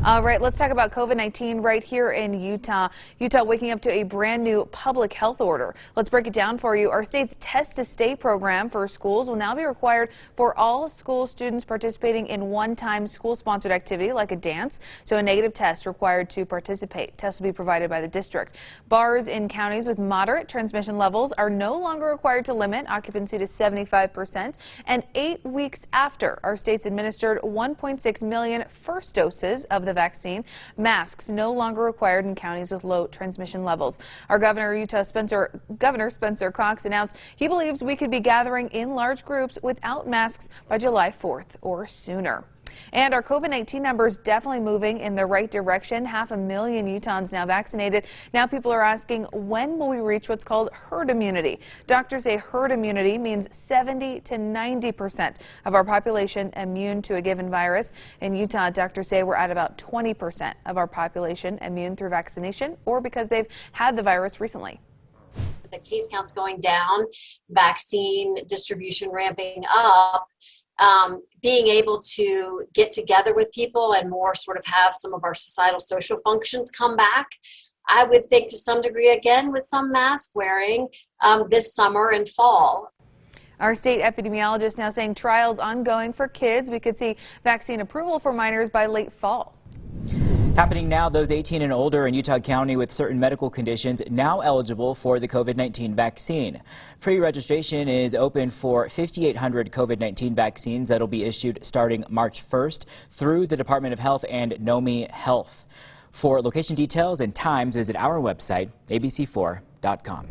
All right, let's talk about COVID-19 right here in Utah. Utah waking up to a brand new public health order. Let's break it down for you. Our state's Test to Stay program for schools will now be required for all school students participating in one-time school-sponsored activity like a dance. So a negative test required to participate. Tests will be provided by the district. Bars in counties with moderate transmission levels are no longer required to limit occupancy to 75%. And 8 weeks after our state's administered 1.6 million first doses of the vaccine, masks no longer required in counties with low transmission levels. Our Governor Spencer Cox announced he believes we could be gathering in large groups without masks by July 4th or sooner. And our COVID-19 numbers definitely moving in the right direction. 500,000 Utahns now vaccinated. Now people are asking, when will we reach what's called herd immunity? Doctors say herd immunity means 70 to 90% of our population immune to a given virus. In Utah, doctors say we're at about 20% of our population immune through vaccination or because they've had the virus recently. The case counts going down, vaccine distribution ramping up, being able to get together with people and more sort of have some of our societal social functions come back. I would think to some degree again with some mask wearing this summer and fall. Our state epidemiologist now saying trials ongoing for kids. We could see vaccine approval for minors by late fall. Happening now, those 18 and older in Utah County with certain medical conditions now eligible for the COVID-19 vaccine. Pre-registration is open for 5,800 COVID-19 vaccines that'll be issued starting March 1st through the Department of Health and NOMI Health. For location details and times, visit our website, abc4.com.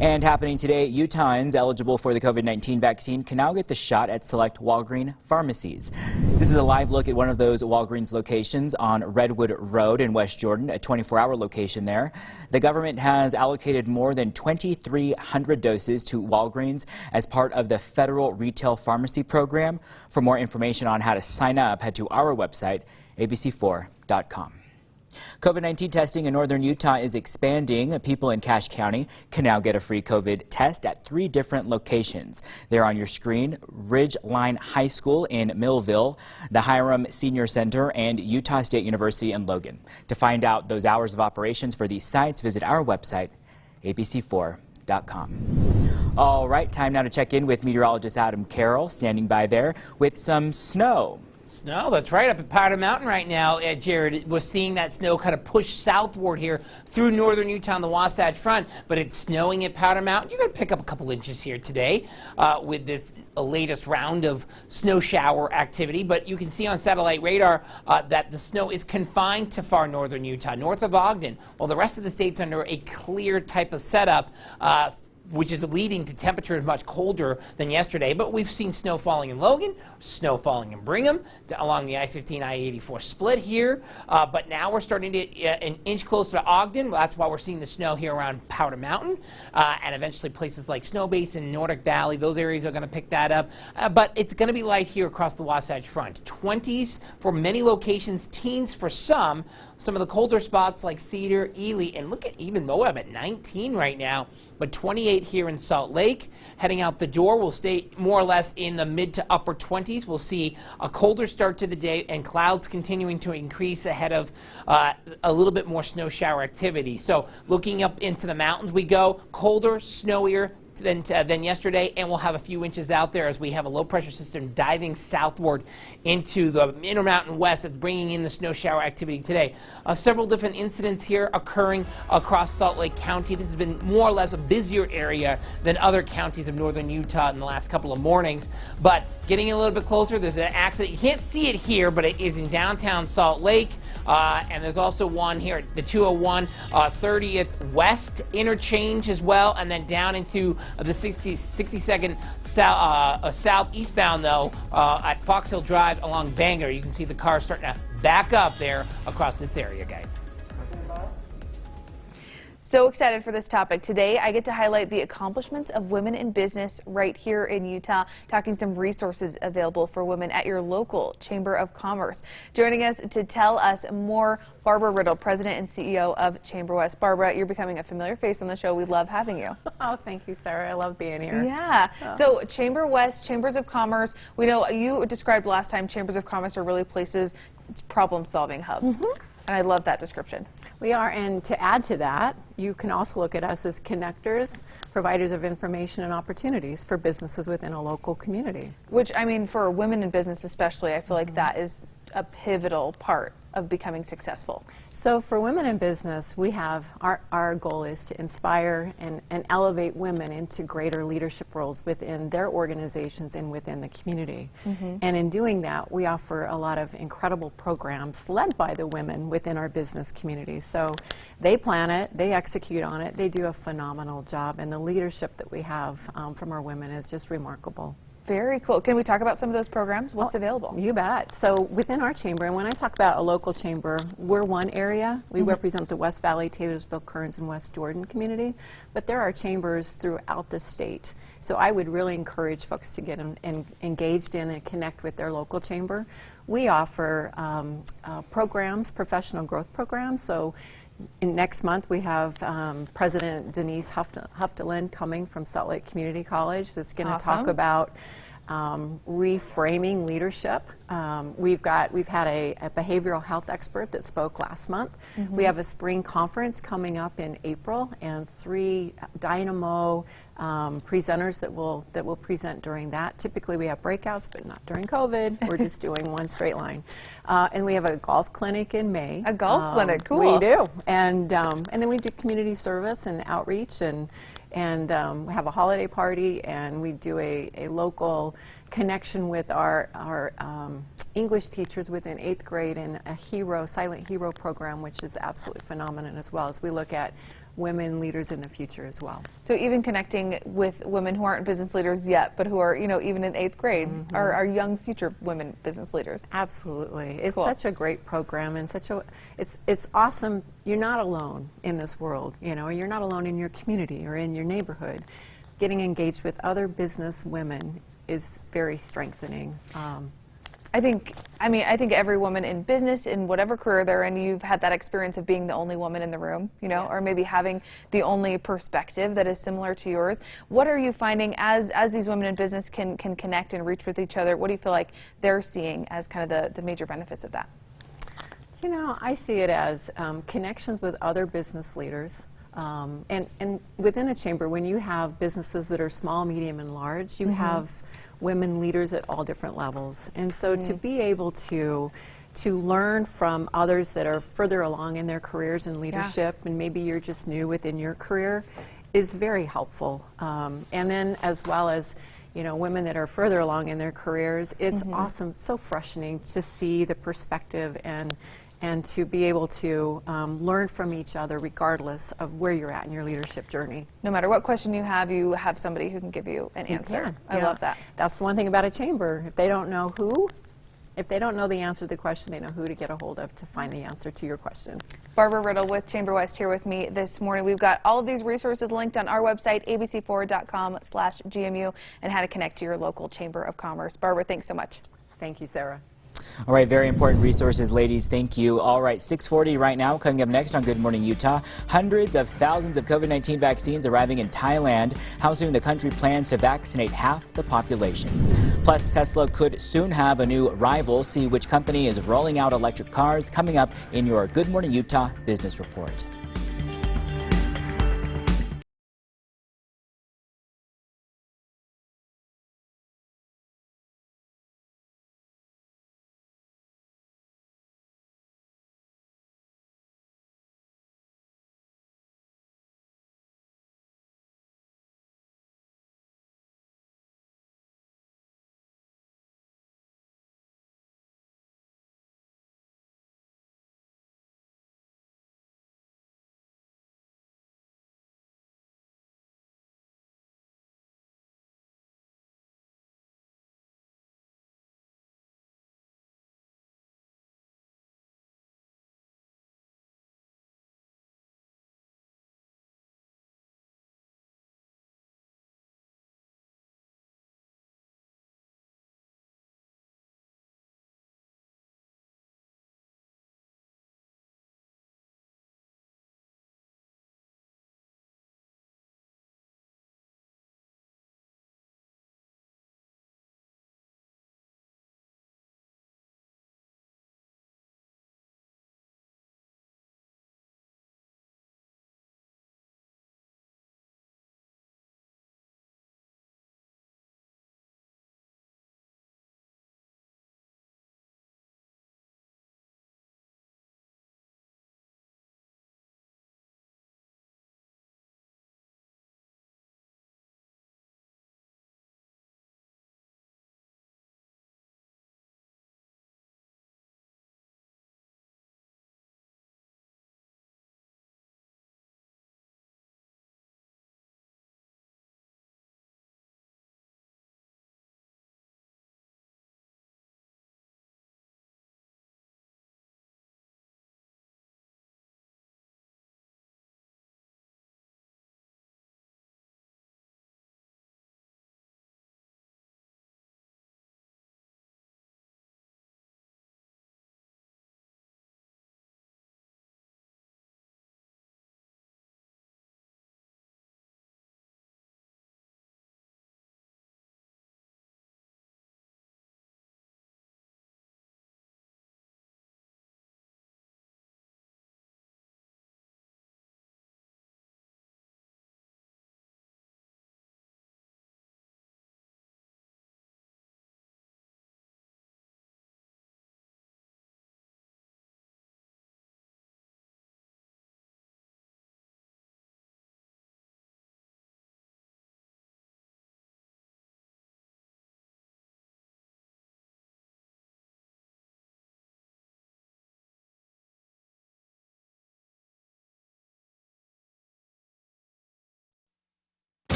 And happening today, Utahns eligible for the COVID-19 vaccine can now get the shot at select Walgreens pharmacies. This is a live look at one of those Walgreens locations on Redwood Road in West Jordan, a 24-hour location there. The government has allocated more than 2,300 doses to Walgreens as part of the federal retail pharmacy program. For more information on how to sign up, head to our website, abc4.com. COVID-19 testing in northern Utah is expanding. People in Cache County can now get a free COVID test at 3 different locations. They're on your screen: Ridgeline High School in Millville, the Hiram Senior Center, and Utah State University in Logan. To find out those hours of operations for these sites, visit our website, abc4.com. All right, time now to check in with meteorologist Adam Carroll, standing by there with some snow Snow, that's right, up at Powder Mountain right now, Jared. We're seeing that snow kind of push southward here through northern Utah on the Wasatch Front, but it's snowing at Powder Mountain. You're going to pick up a couple inches here today with this latest round of snow shower activity, but you can see on satellite radar that the snow is confined to far northern Utah, north of Ogden, while the rest of the state's under a clear type of setup, which is leading to temperatures much colder than yesterday. But we've seen snow falling in Logan, snow falling in Brigham, along the I-15, I-84 split here. But now we're starting to get an inch closer to Ogden. That's why we're seeing the snow here around Powder Mountain. And eventually places like Snow Basin, Nordic Valley, those areas are going to pick that up. But it's going to be light here across the Wasatch Front. 20s for many locations, teens for some. Some of the colder spots like Cedar, Ely, and look at even Moab at 19 right now, but 28 here in Salt Lake. Heading out the door, we'll stay more or less in the mid to upper 20s. We'll see a colder start to the day and clouds continuing to increase ahead of a little bit more snow shower activity. So looking up into the mountains we go, colder, snowier than yesterday, and we'll have a few inches out there as we have a low pressure system diving southward into the Intermountain West that's bringing in the snow shower activity today. Several different incidents here occurring across Salt Lake County. This has been more or less a busier area than other counties of northern Utah in the last couple of mornings, but getting a little bit closer, there's an accident. You can't see it here, but it is in downtown Salt Lake. And there's also one here at the 201 30th West interchange as well, and then down into the 62nd southeastbound, though, at Fox Hill Drive along Bangor. You can see the cars starting to back up there across this area, guys. So excited for this topic. Today, I get to highlight the accomplishments of women in business right here in Utah, talking some resources available for women at your local Chamber of Commerce. Joining us to tell us more, Barbara Riddle, President and CEO of Chamber West. Barbara, you're becoming a familiar face on the show. We love having you. Oh, thank you, Sarah. I love being here. Yeah. Oh. So Chamber West, Chambers of Commerce, we know you described last time Chambers of Commerce are really places, problem-solving hubs. Mm-hmm. And I love that description. We are, and to add to that, you can also look at us as connectors, providers of information and opportunities for businesses within a local community. Which, I mean, for women in business especially, I feel like that is a pivotal part of becoming successful. So for women in business, we have, our goal is to inspire and elevate women into greater leadership roles within their organizations and within the community. Mm-hmm. And in doing that, we offer a lot of incredible programs led by the women within our business community. So they plan it, they execute on it, they do a phenomenal job, and the leadership that we have from our women is just remarkable. Very cool. Can we talk about some of those programs? What's available? You bet. So within our chamber, and when I talk about a local chamber, we're one area. We represent the West Valley, Taylorsville, Kearns, and West Jordan community, but there are chambers throughout the state. So I would really encourage folks to get engaged in and connect with their local chamber. We offer programs, professional growth programs. So next month we have President Denise Huftelin coming from Salt Lake Community College that's going to talk about reframing leadership. We've had a behavioral health expert that spoke last month. Mm-hmm. We have a spring conference coming up in April, and 3 dynamo presenters that will present during that. Typically we have breakouts, but not during COVID. We're just doing one straight line. And we have a golf clinic in May. A golf clinic, cool. We do. And then we do community service and outreach, and we have a holiday party, and we do a local connection with our English teachers within 8th grade in a silent hero program, which is absolutely phenomenal, as well as we look at women leaders in the future as well. So even connecting with women who aren't business leaders yet, but who are, even in 8th grade, are young future women business leaders. Absolutely. It's such a great program, and it's awesome. You're not alone in this world, you're not alone in your community or in your neighborhood. Getting engaged with other business women is very strengthening. I think every woman in business, in whatever career they're in, you've had that experience of being the only woman in the room, yes. Or maybe having the only perspective that is similar to yours. What are you finding as these women in business can connect and reach with each other? What do you feel like they're seeing as kind of the major benefits of that? I see it as connections with other business leaders, And within a chamber, when you have businesses that are small, medium, and large, you have women leaders at all different levels. And so to be able to learn from others that are further along in their careers in leadership, and maybe you're just new within your career, is very helpful. And then as well as, you know, women that are further along in their careers, it's awesome, so freshening to see the perspective and to be able to learn from each other regardless of where you're at in your leadership journey. No matter what question you have somebody who can give you an answer. I love that. That's the one thing about a chamber. If they don't know if they don't know the answer to the question, they know who to get a hold of to find the answer to your question. Barbara Riddle with Chamber West here with me this morning. We've got all of these resources linked on our website, abc4.com/GMU, and how to connect to your local Chamber of Commerce. Barbara, thanks so much. Thank you, Sarah. All right, very important resources, ladies. Thank you. All right, 6:40 right now. Coming up next on Good Morning Utah, hundreds of thousands of COVID-19 vaccines arriving in Thailand. How soon the country plans to vaccinate half the population. Plus, Tesla could soon have a new rival. See which company is rolling out electric cars. Coming up in your Good Morning Utah Business Report.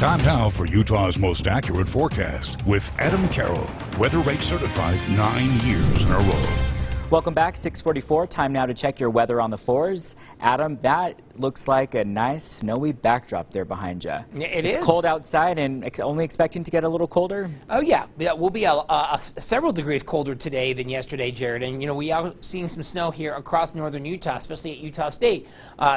Time now for Utah's most accurate forecast with Adam Carroll, Weather Rate Certified 9 years in a row. Welcome back, 6:44. Time now to check your weather on the 4s. Adam, that looks like a nice snowy backdrop there behind you. It's cold outside and only expecting to get a little colder? Oh, yeah. We'll be several degrees colder today than yesterday, Jared. And, you know, we are seeing some snow here across northern Utah, especially at Utah State.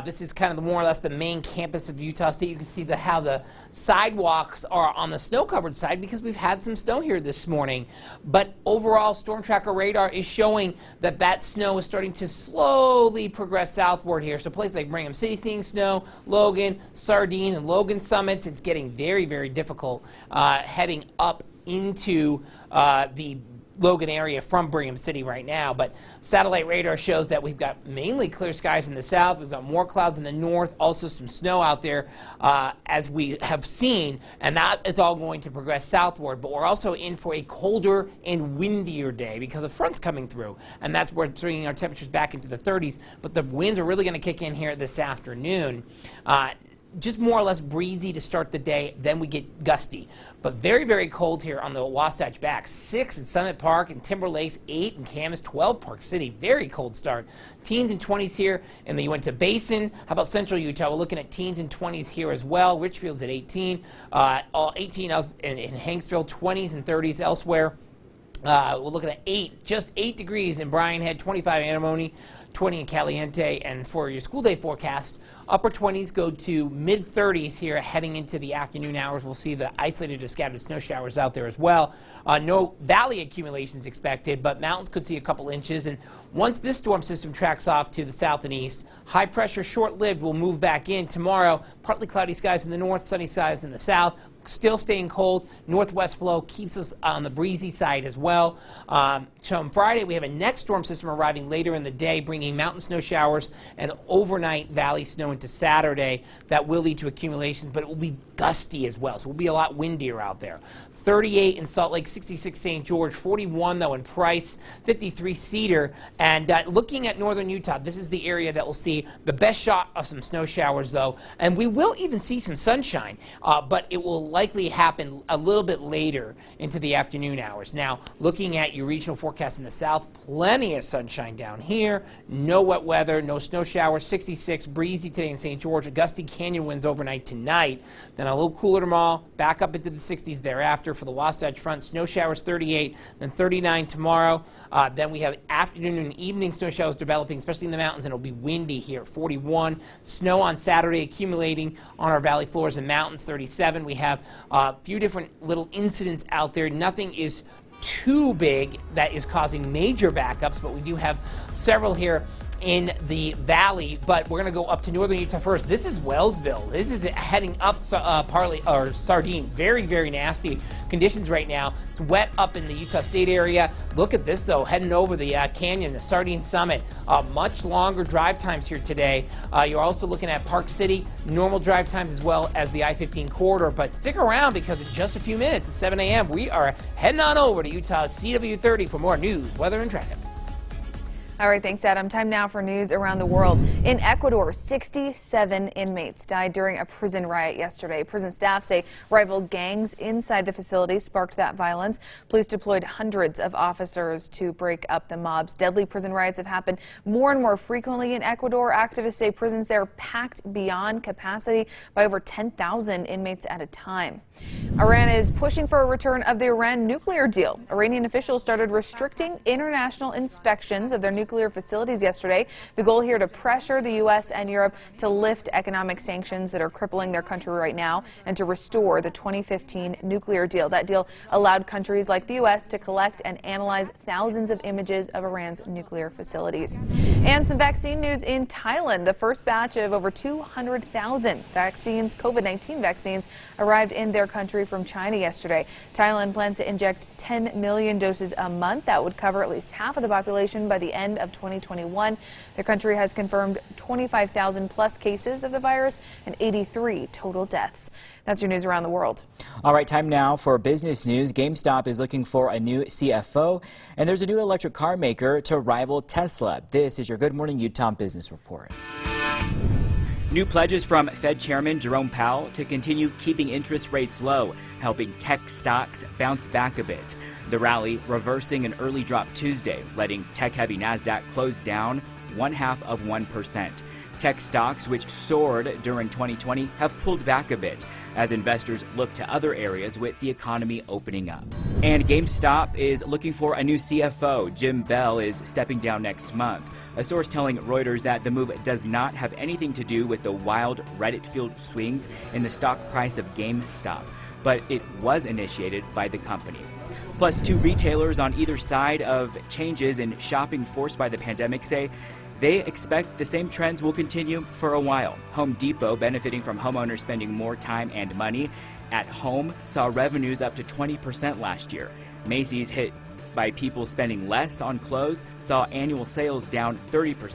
This is kind of more or less the main campus of Utah State. You can see how the sidewalks are on the snow-covered side because we've had some snow here this morning. But overall, Storm Tracker radar is showing that that snow is starting to slowly progress southward here. So places like Brigham City seeing snow, Logan, Sardine, and Logan summits. It's getting very, very difficult heading up into the Logan area from Brigham City right now, but satellite radar shows that we've got mainly clear skies in the south. We've got more clouds in the north, also some snow out there as we have seen, and that is all going to progress southward. But we're also in for a colder and windier day because of fronts coming through, and that's where it's bringing our temperatures back into the 30s. But the winds are really going to kick in here this afternoon. Just more or less breezy to start the day, then we get gusty. But very, very cold here on the Wasatch Back. 6 in Summit Park and Timber Lakes, 8 in Camas, 12 Park City. Very cold start. Teens and 20s here in the Uinta Basin. How about Central Utah? We're looking at teens and 20s here as well. Richfield's at 18. 18 else in Hanksville, 20s and 30s elsewhere. We're looking at just 8 degrees in Bryan Head, 25 in Antimony, 20 in Caliente. And for your school day forecast, upper 20s go to mid-30s here heading into the afternoon hours. We'll see the isolated to scattered snow showers out there as well. No valley accumulations expected, but mountains could see a couple inches. And once this storm system tracks off to the south and east, high pressure short-lived will move back in tomorrow. Partly cloudy skies in the north, sunny skies in the south. Still staying cold. Northwest flow keeps us on the breezy side as well. So on Friday, we have a next storm system arriving later in the day, bringing mountain snow showers and overnight valley snow into Saturday. That will lead to accumulations, but it will be gusty as well, so it will be a lot windier out there. 38 in Salt Lake, 66 St. George, 41 though in Price, 53 Cedar. And looking at northern Utah, this is the area that will see the best shot of some snow showers though. And we will even see some sunshine, but it will likely happen a little bit later into the afternoon hours. Now, looking at your regional forecast in the south, plenty of sunshine down here. No wet weather, no snow showers, 66, breezy today in St. George. Gusty canyon winds overnight tonight. Then a little cooler tomorrow, back up into the 60s thereafter. For the Wasatch Front, snow showers 38, then 39 tomorrow. Then we have afternoon and evening snow showers developing, especially in the mountains, and it'll be windy here at 41. Snow on Saturday accumulating on our valley floors and mountains, 37. We have a few different little incidents out there. Nothing is too big that is causing major backups, but we do have several here in the valley. But we're going to go up to northern Utah first. This is Wellsville. This is heading up Sardine. Very, very nasty conditions right now. It's wet up in the Utah State area. Look at this though, heading over the canyon, the Sardine Summit. Much longer drive times here today. You're also looking at Park City, normal drive times as well as the I-15 corridor. But stick around because in just a few minutes at 7 a.m. we are heading on over to Utah's CW30 for more news, weather, and traffic. All right, thanks, Adam. Time now for news around the world. In Ecuador, 67 inmates died during a prison riot yesterday. Prison staff say rival gangs inside the facility sparked that violence. Police deployed hundreds of officers to break up the mobs. Deadly prison riots have happened more and more frequently in Ecuador. Activists say prisons there are packed beyond capacity by over 10,000 inmates at a time. Iran is pushing for a return of the Iran nuclear deal. Iranian officials started restricting international inspections of their nuclear facilities yesterday. The goal here to pressure the U.S. and Europe to lift economic sanctions that are crippling their country right now and to restore the 2015 nuclear deal. That deal allowed countries like the U.S. to collect and analyze thousands of images of Iran's nuclear facilities. And some vaccine news in Thailand. The first batch of over 200,000 vaccines, COVID-19 vaccines, arrived in their country from China yesterday. Thailand plans to inject 10 million doses a month. That would cover at least half of the population by the end of 2021. The country has confirmed 25,000 plus cases of the virus and 83 total deaths. That's your news around the world. All right, time now for business news. GameStop is looking for a new CFO, and there's a new electric car maker to rival Tesla. This is your Good Morning Utah Business Report. New pledges from Fed Chairman Jerome Powell to continue keeping interest rates low, helping tech stocks bounce back a bit. The rally reversing an early drop Tuesday, letting tech-heavy NASDAQ close down 0.5%. Tech stocks, which soared during 2020, have pulled back a bit as investors look to other areas with the economy opening up. And GameStop is looking for a new CFO. Jim Bell is stepping down next month. A source telling Reuters that the move does not have anything to do with the wild Reddit-fueled swings in the stock price of GameStop. but it was initiated by the company. Plus, two retailers on either side of changes in shopping forced by the pandemic say they expect the same trends will continue for a while. Home Depot, benefiting from homeowners spending more time and money at home, saw revenues up to 20% last year. Macy's, hit by people spending less on clothes, saw annual sales down 30%.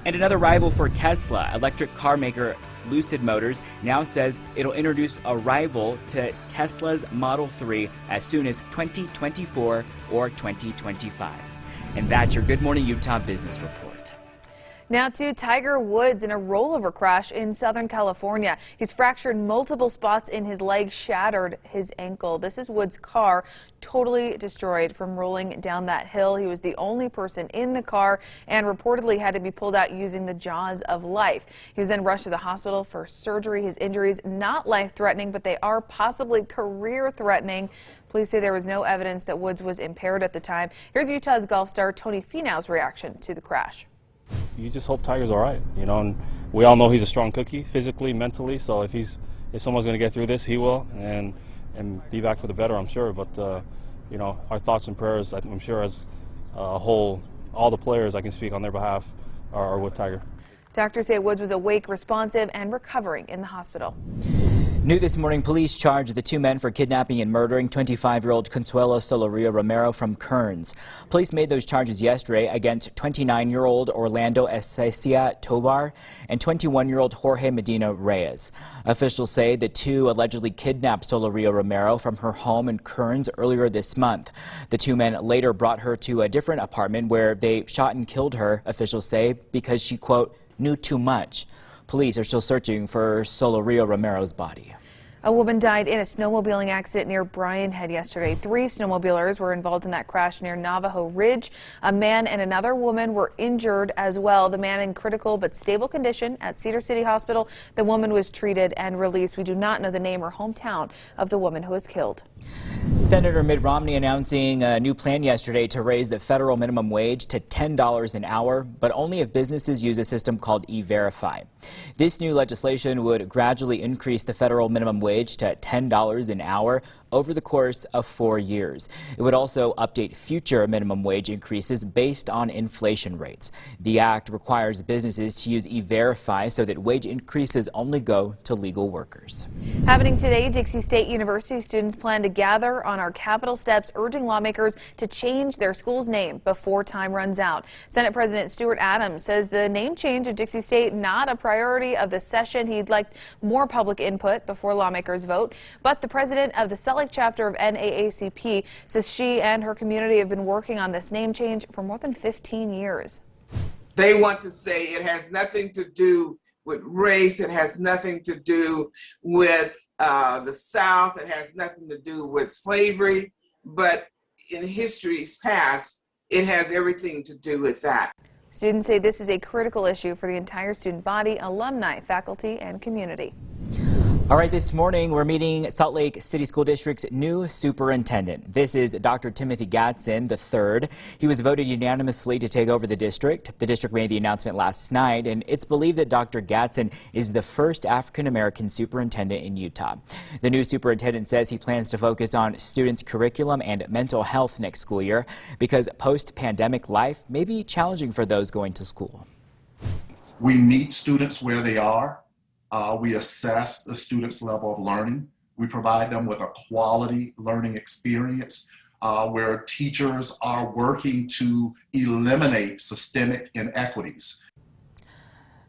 And another rival for Tesla, electric car maker Lucid Motors, now says it'll introduce a rival to Tesla's Model 3 as soon as 2024 or 2025. And that's your Good Morning Utah Business Report. Now to Tiger Woods in a rollover crash in Southern California. He's fractured multiple spots in his leg, shattered his ankle. This is Woods' car, totally destroyed from rolling down that hill. He was the only person in the car and reportedly had to be pulled out using the jaws of life. He was then rushed to the hospital for surgery. His injuries not life-threatening, but they are possibly career-threatening. Police say there was no evidence that Woods was impaired at the time. Here's Utah's golf star Tony Finau's reaction to the crash. You just hope Tiger's all right, you know, and we all know he's a strong cookie, physically, mentally, so if someone's going to get through this, he will, and be back for the better, I'm sure. But you know, our thoughts and prayers, I'm sure, as a whole, all the players, I can speak on their behalf, are with Tiger. Doctors say Woods was awake, responsive, and recovering in the hospital. New this morning, police charged the two men for kidnapping and murdering 25-year-old Consuelo Solorio Romero from Kearns. Police made those charges yesterday against 29-year-old Orlando Esecia Tobar and 21-year-old Jorge Medina Reyes. Officials say the two allegedly kidnapped Solorio Romero from her home in Kearns earlier this month. The two men later brought her to a different apartment where they shot and killed her, officials say, because she, quote, knew too much. Police are still searching for Solorio Romero's body. A woman died in a snowmobiling accident near Bryan Head yesterday. 3 snowmobilers were involved in that crash near Navajo Ridge. A man and another woman were injured as well. The man in critical but stable condition at Cedar City Hospital. The woman was treated and released. We do not know the name or hometown of the woman who was killed. Senator Mitt Romney announcing a new plan yesterday to raise the federal minimum wage to $10 an hour, but only if businesses use a system called E-Verify. This new legislation would gradually increase the federal minimum wage to $10 an hour over the course of 4 years. It would also update future minimum wage increases based on inflation rates. The act requires businesses to use E-Verify so that wage increases only go to legal workers. Happening today, Dixie State University students plan to gather on our Capitol steps, urging lawmakers to change their school's name before time runs out. Senate President Stuart Adams says the name change of Dixie State not a priority of the session. He'd like more public input before lawmakers vote. But the president of the Select Chapter of NAACP says she and her community have been working on this name change for more than 15 years. They want to say it has nothing to do with race. It has nothing to do with the South. It has nothing to do with slavery. But in history's past, it has everything to do with that. Students say this is a critical issue for the entire student body, alumni, faculty, and community. All right, this morning we're meeting Salt Lake City School District's new superintendent. This is Dr. Timothy Gadsden III. He was voted unanimously to take over the district. The district made the announcement last night, and it's believed that Dr. Gadsden is the first African-American superintendent in Utah. The new superintendent says he plans to focus on students' curriculum and mental health next school year because post-pandemic life may be challenging for those going to school. We meet students where they are. We assess the students' level of learning. We provide them with a quality learning experience where teachers are working to eliminate systemic inequities.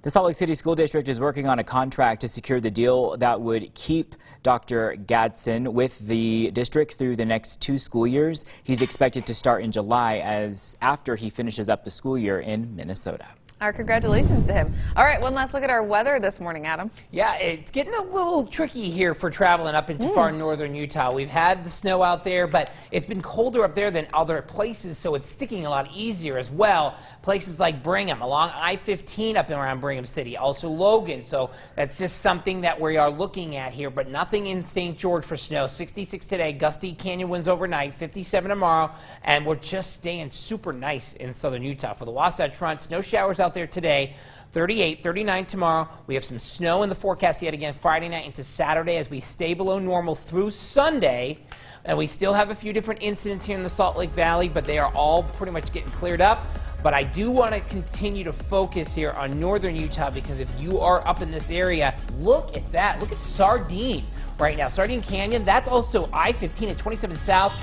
The Salt Lake City School District is working on a contract to secure the deal that would keep Dr. Gadsden with the district through the next 2 school years. He's expected to start in July after he finishes up the school year in Minnesota. Our congratulations to him. All right, one last look at our weather this morning, Adam. Yeah, it's getting a little tricky here for traveling up into far northern Utah. We've had the snow out there, but it's been colder up there than other places, so it's sticking a lot easier as well. Places like Brigham, along I-15 up and around Brigham City, also Logan. So that's just something that we are looking at here, but nothing in St. George for snow. 66 today, gusty canyon winds overnight, 57 tomorrow, and we're just staying super nice in southern Utah. For the Wasatch Front, snow showers out there today. 38, 39 tomorrow. We have some snow in the forecast yet again Friday night into Saturday as we stay below normal through Sunday. And we still have a few different incidents here in the Salt Lake Valley, but they are all pretty much getting cleared up. But I do want to continue to focus here on northern Utah, because if you are up in this area, look at that. Look at Sardine right now. Sardine Canyon, that's also I-15 at 27 South,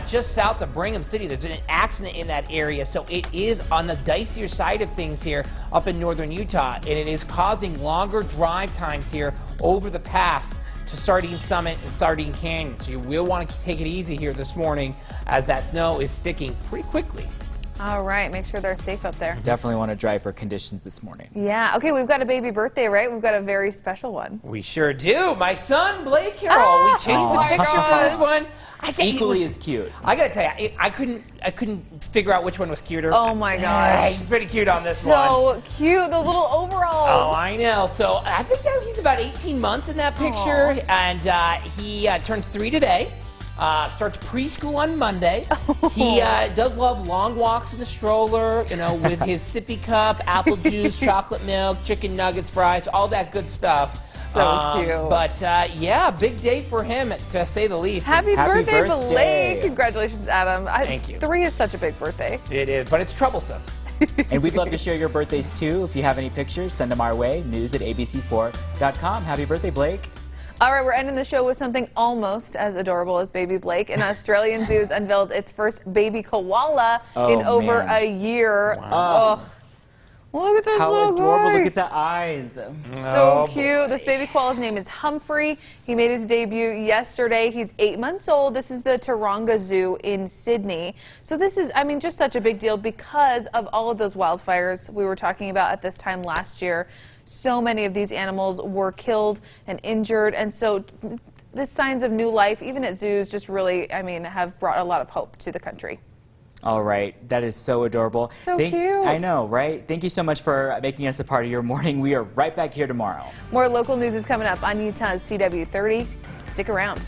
just south of Brigham City. There's been an accident in that area, so it is on the dicier side of things here up in northern Utah, and it is causing longer drive times here over the pass to Sardine Summit and Sardine Canyon. So you will want to take it easy here this morning as that snow is sticking pretty quickly. All right, make sure they're safe up there. Definitely want to drive for conditions this morning. Yeah, okay, we've got a baby birthday, right? We've got a very special one. We sure do. My son, Blake Carroll. We changed the picture for this one. Equally as cute. I gotta tell you, I couldn't figure out which one was cuter. Oh my gosh. He's pretty cute on this one. So cute, those little overalls. Oh, I know. So I think that he's about 18 months in that picture, and he turns 3 today. Starts preschool on Monday. He does love long walks in the stroller, you know, with his sippy cup, apple juice, chocolate milk, chicken nuggets, fries, all that good stuff. So cute. But yeah, big day for him, to say the least. Happy birthday, Blake. Congratulations, Adam. Thank you. 3 is such a big birthday. It is, but it's troublesome. And we'd love to share your birthdays too. If you have any pictures, send them our way. news@abc4.com. Happy birthday, Blake. All right, we're ending the show with something almost as adorable as baby Blake. An Australian zoo has unveiled its first baby koala in over a year. Wow. Oh, look at this How little adorable. guy. Look at the eyes. So cute. This baby koala's name is Humphrey. He made his debut yesterday. He's 8 months old. This is the Taronga Zoo in Sydney. So this is, I mean, just such a big deal because of all of those wildfires we were talking about at this time last year. So many of these animals were killed and injured, and so the signs of new life, even at zoos, just really, I mean, have brought a lot of hope to the country. All right, that is so adorable. So cute. I know, right? Thank you so much for making us a part of your morning. We are right back here tomorrow. More local news is coming up on Utah's CW30. Stick around.